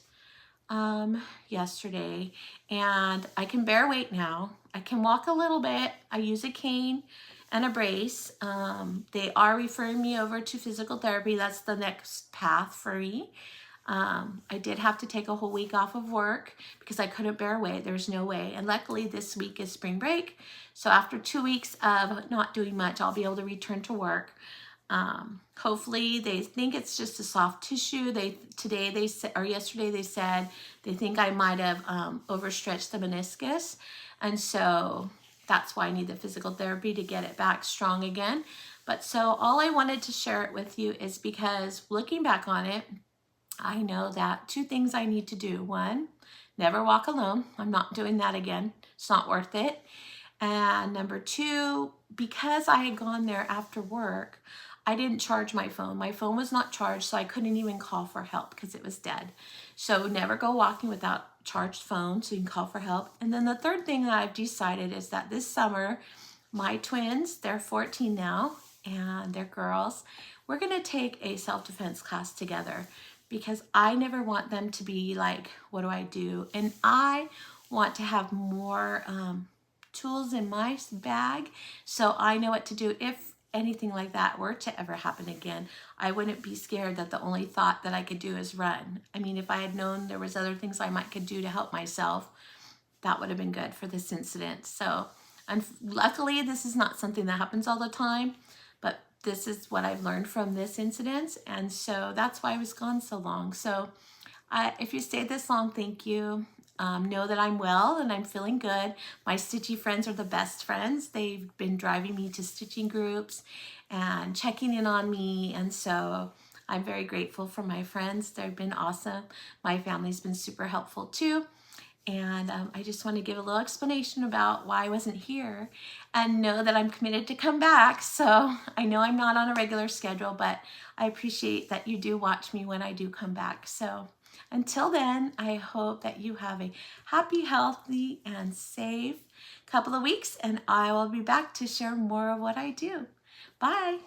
yesterday and I can bear weight now. I can walk a little bit. I use a cane and a brace. They are referring me over to physical therapy. That's the next path for me. I did have to take a whole week off of work because I couldn't bear weight. There's no way. And luckily this week is spring break. So after 2 weeks of not doing much, I'll be able to return to work. Hopefully they think it's just a soft tissue. Yesterday they said they think I might have overstretched the meniscus. And so that's why I need the physical therapy to get it back strong again. But so all I wanted to share it with you is because looking back on it, I know that 2 things I need to do. 1, never walk alone. I'm not doing that again. It's not worth it. And number 2, because I had gone there after work, I didn't charge my phone. My phone was not charged, so I couldn't even call for help because it was dead. So never go walking without charged phone so you can call for help. And then the third thing that I've decided is that this summer, my twins, they're 14 now, and they're girls, we're going to take a self-defense class together because I never want them to be like, what do I do? And I want to have more tools in my bag so I know what to do if anything like that were to ever happen again. I wouldn't be scared that the only thought that I could do is run. I mean, if I had known there was other things I might could do to help myself, that would have been good for this incident. So, and luckily this is not something that happens all the time, but this is what I've learned from this incident. And so that's why I was gone so long. So if you stayed this long, thank you. Know that I'm well and I'm feeling good. My stitchy friends are the best friends. They've been driving me to stitching groups and checking in on me. And so I'm very grateful for my friends. They've been awesome. My family's been super helpful too. And I just want to give a little explanation about why I wasn't here and know that I'm committed to come back. So I know I'm not on a regular schedule, but I appreciate that you do watch me when I do come back. So until then, I hope that you have a happy, healthy, and safe couple of weeks, and I will be back to share more of what I do. Bye.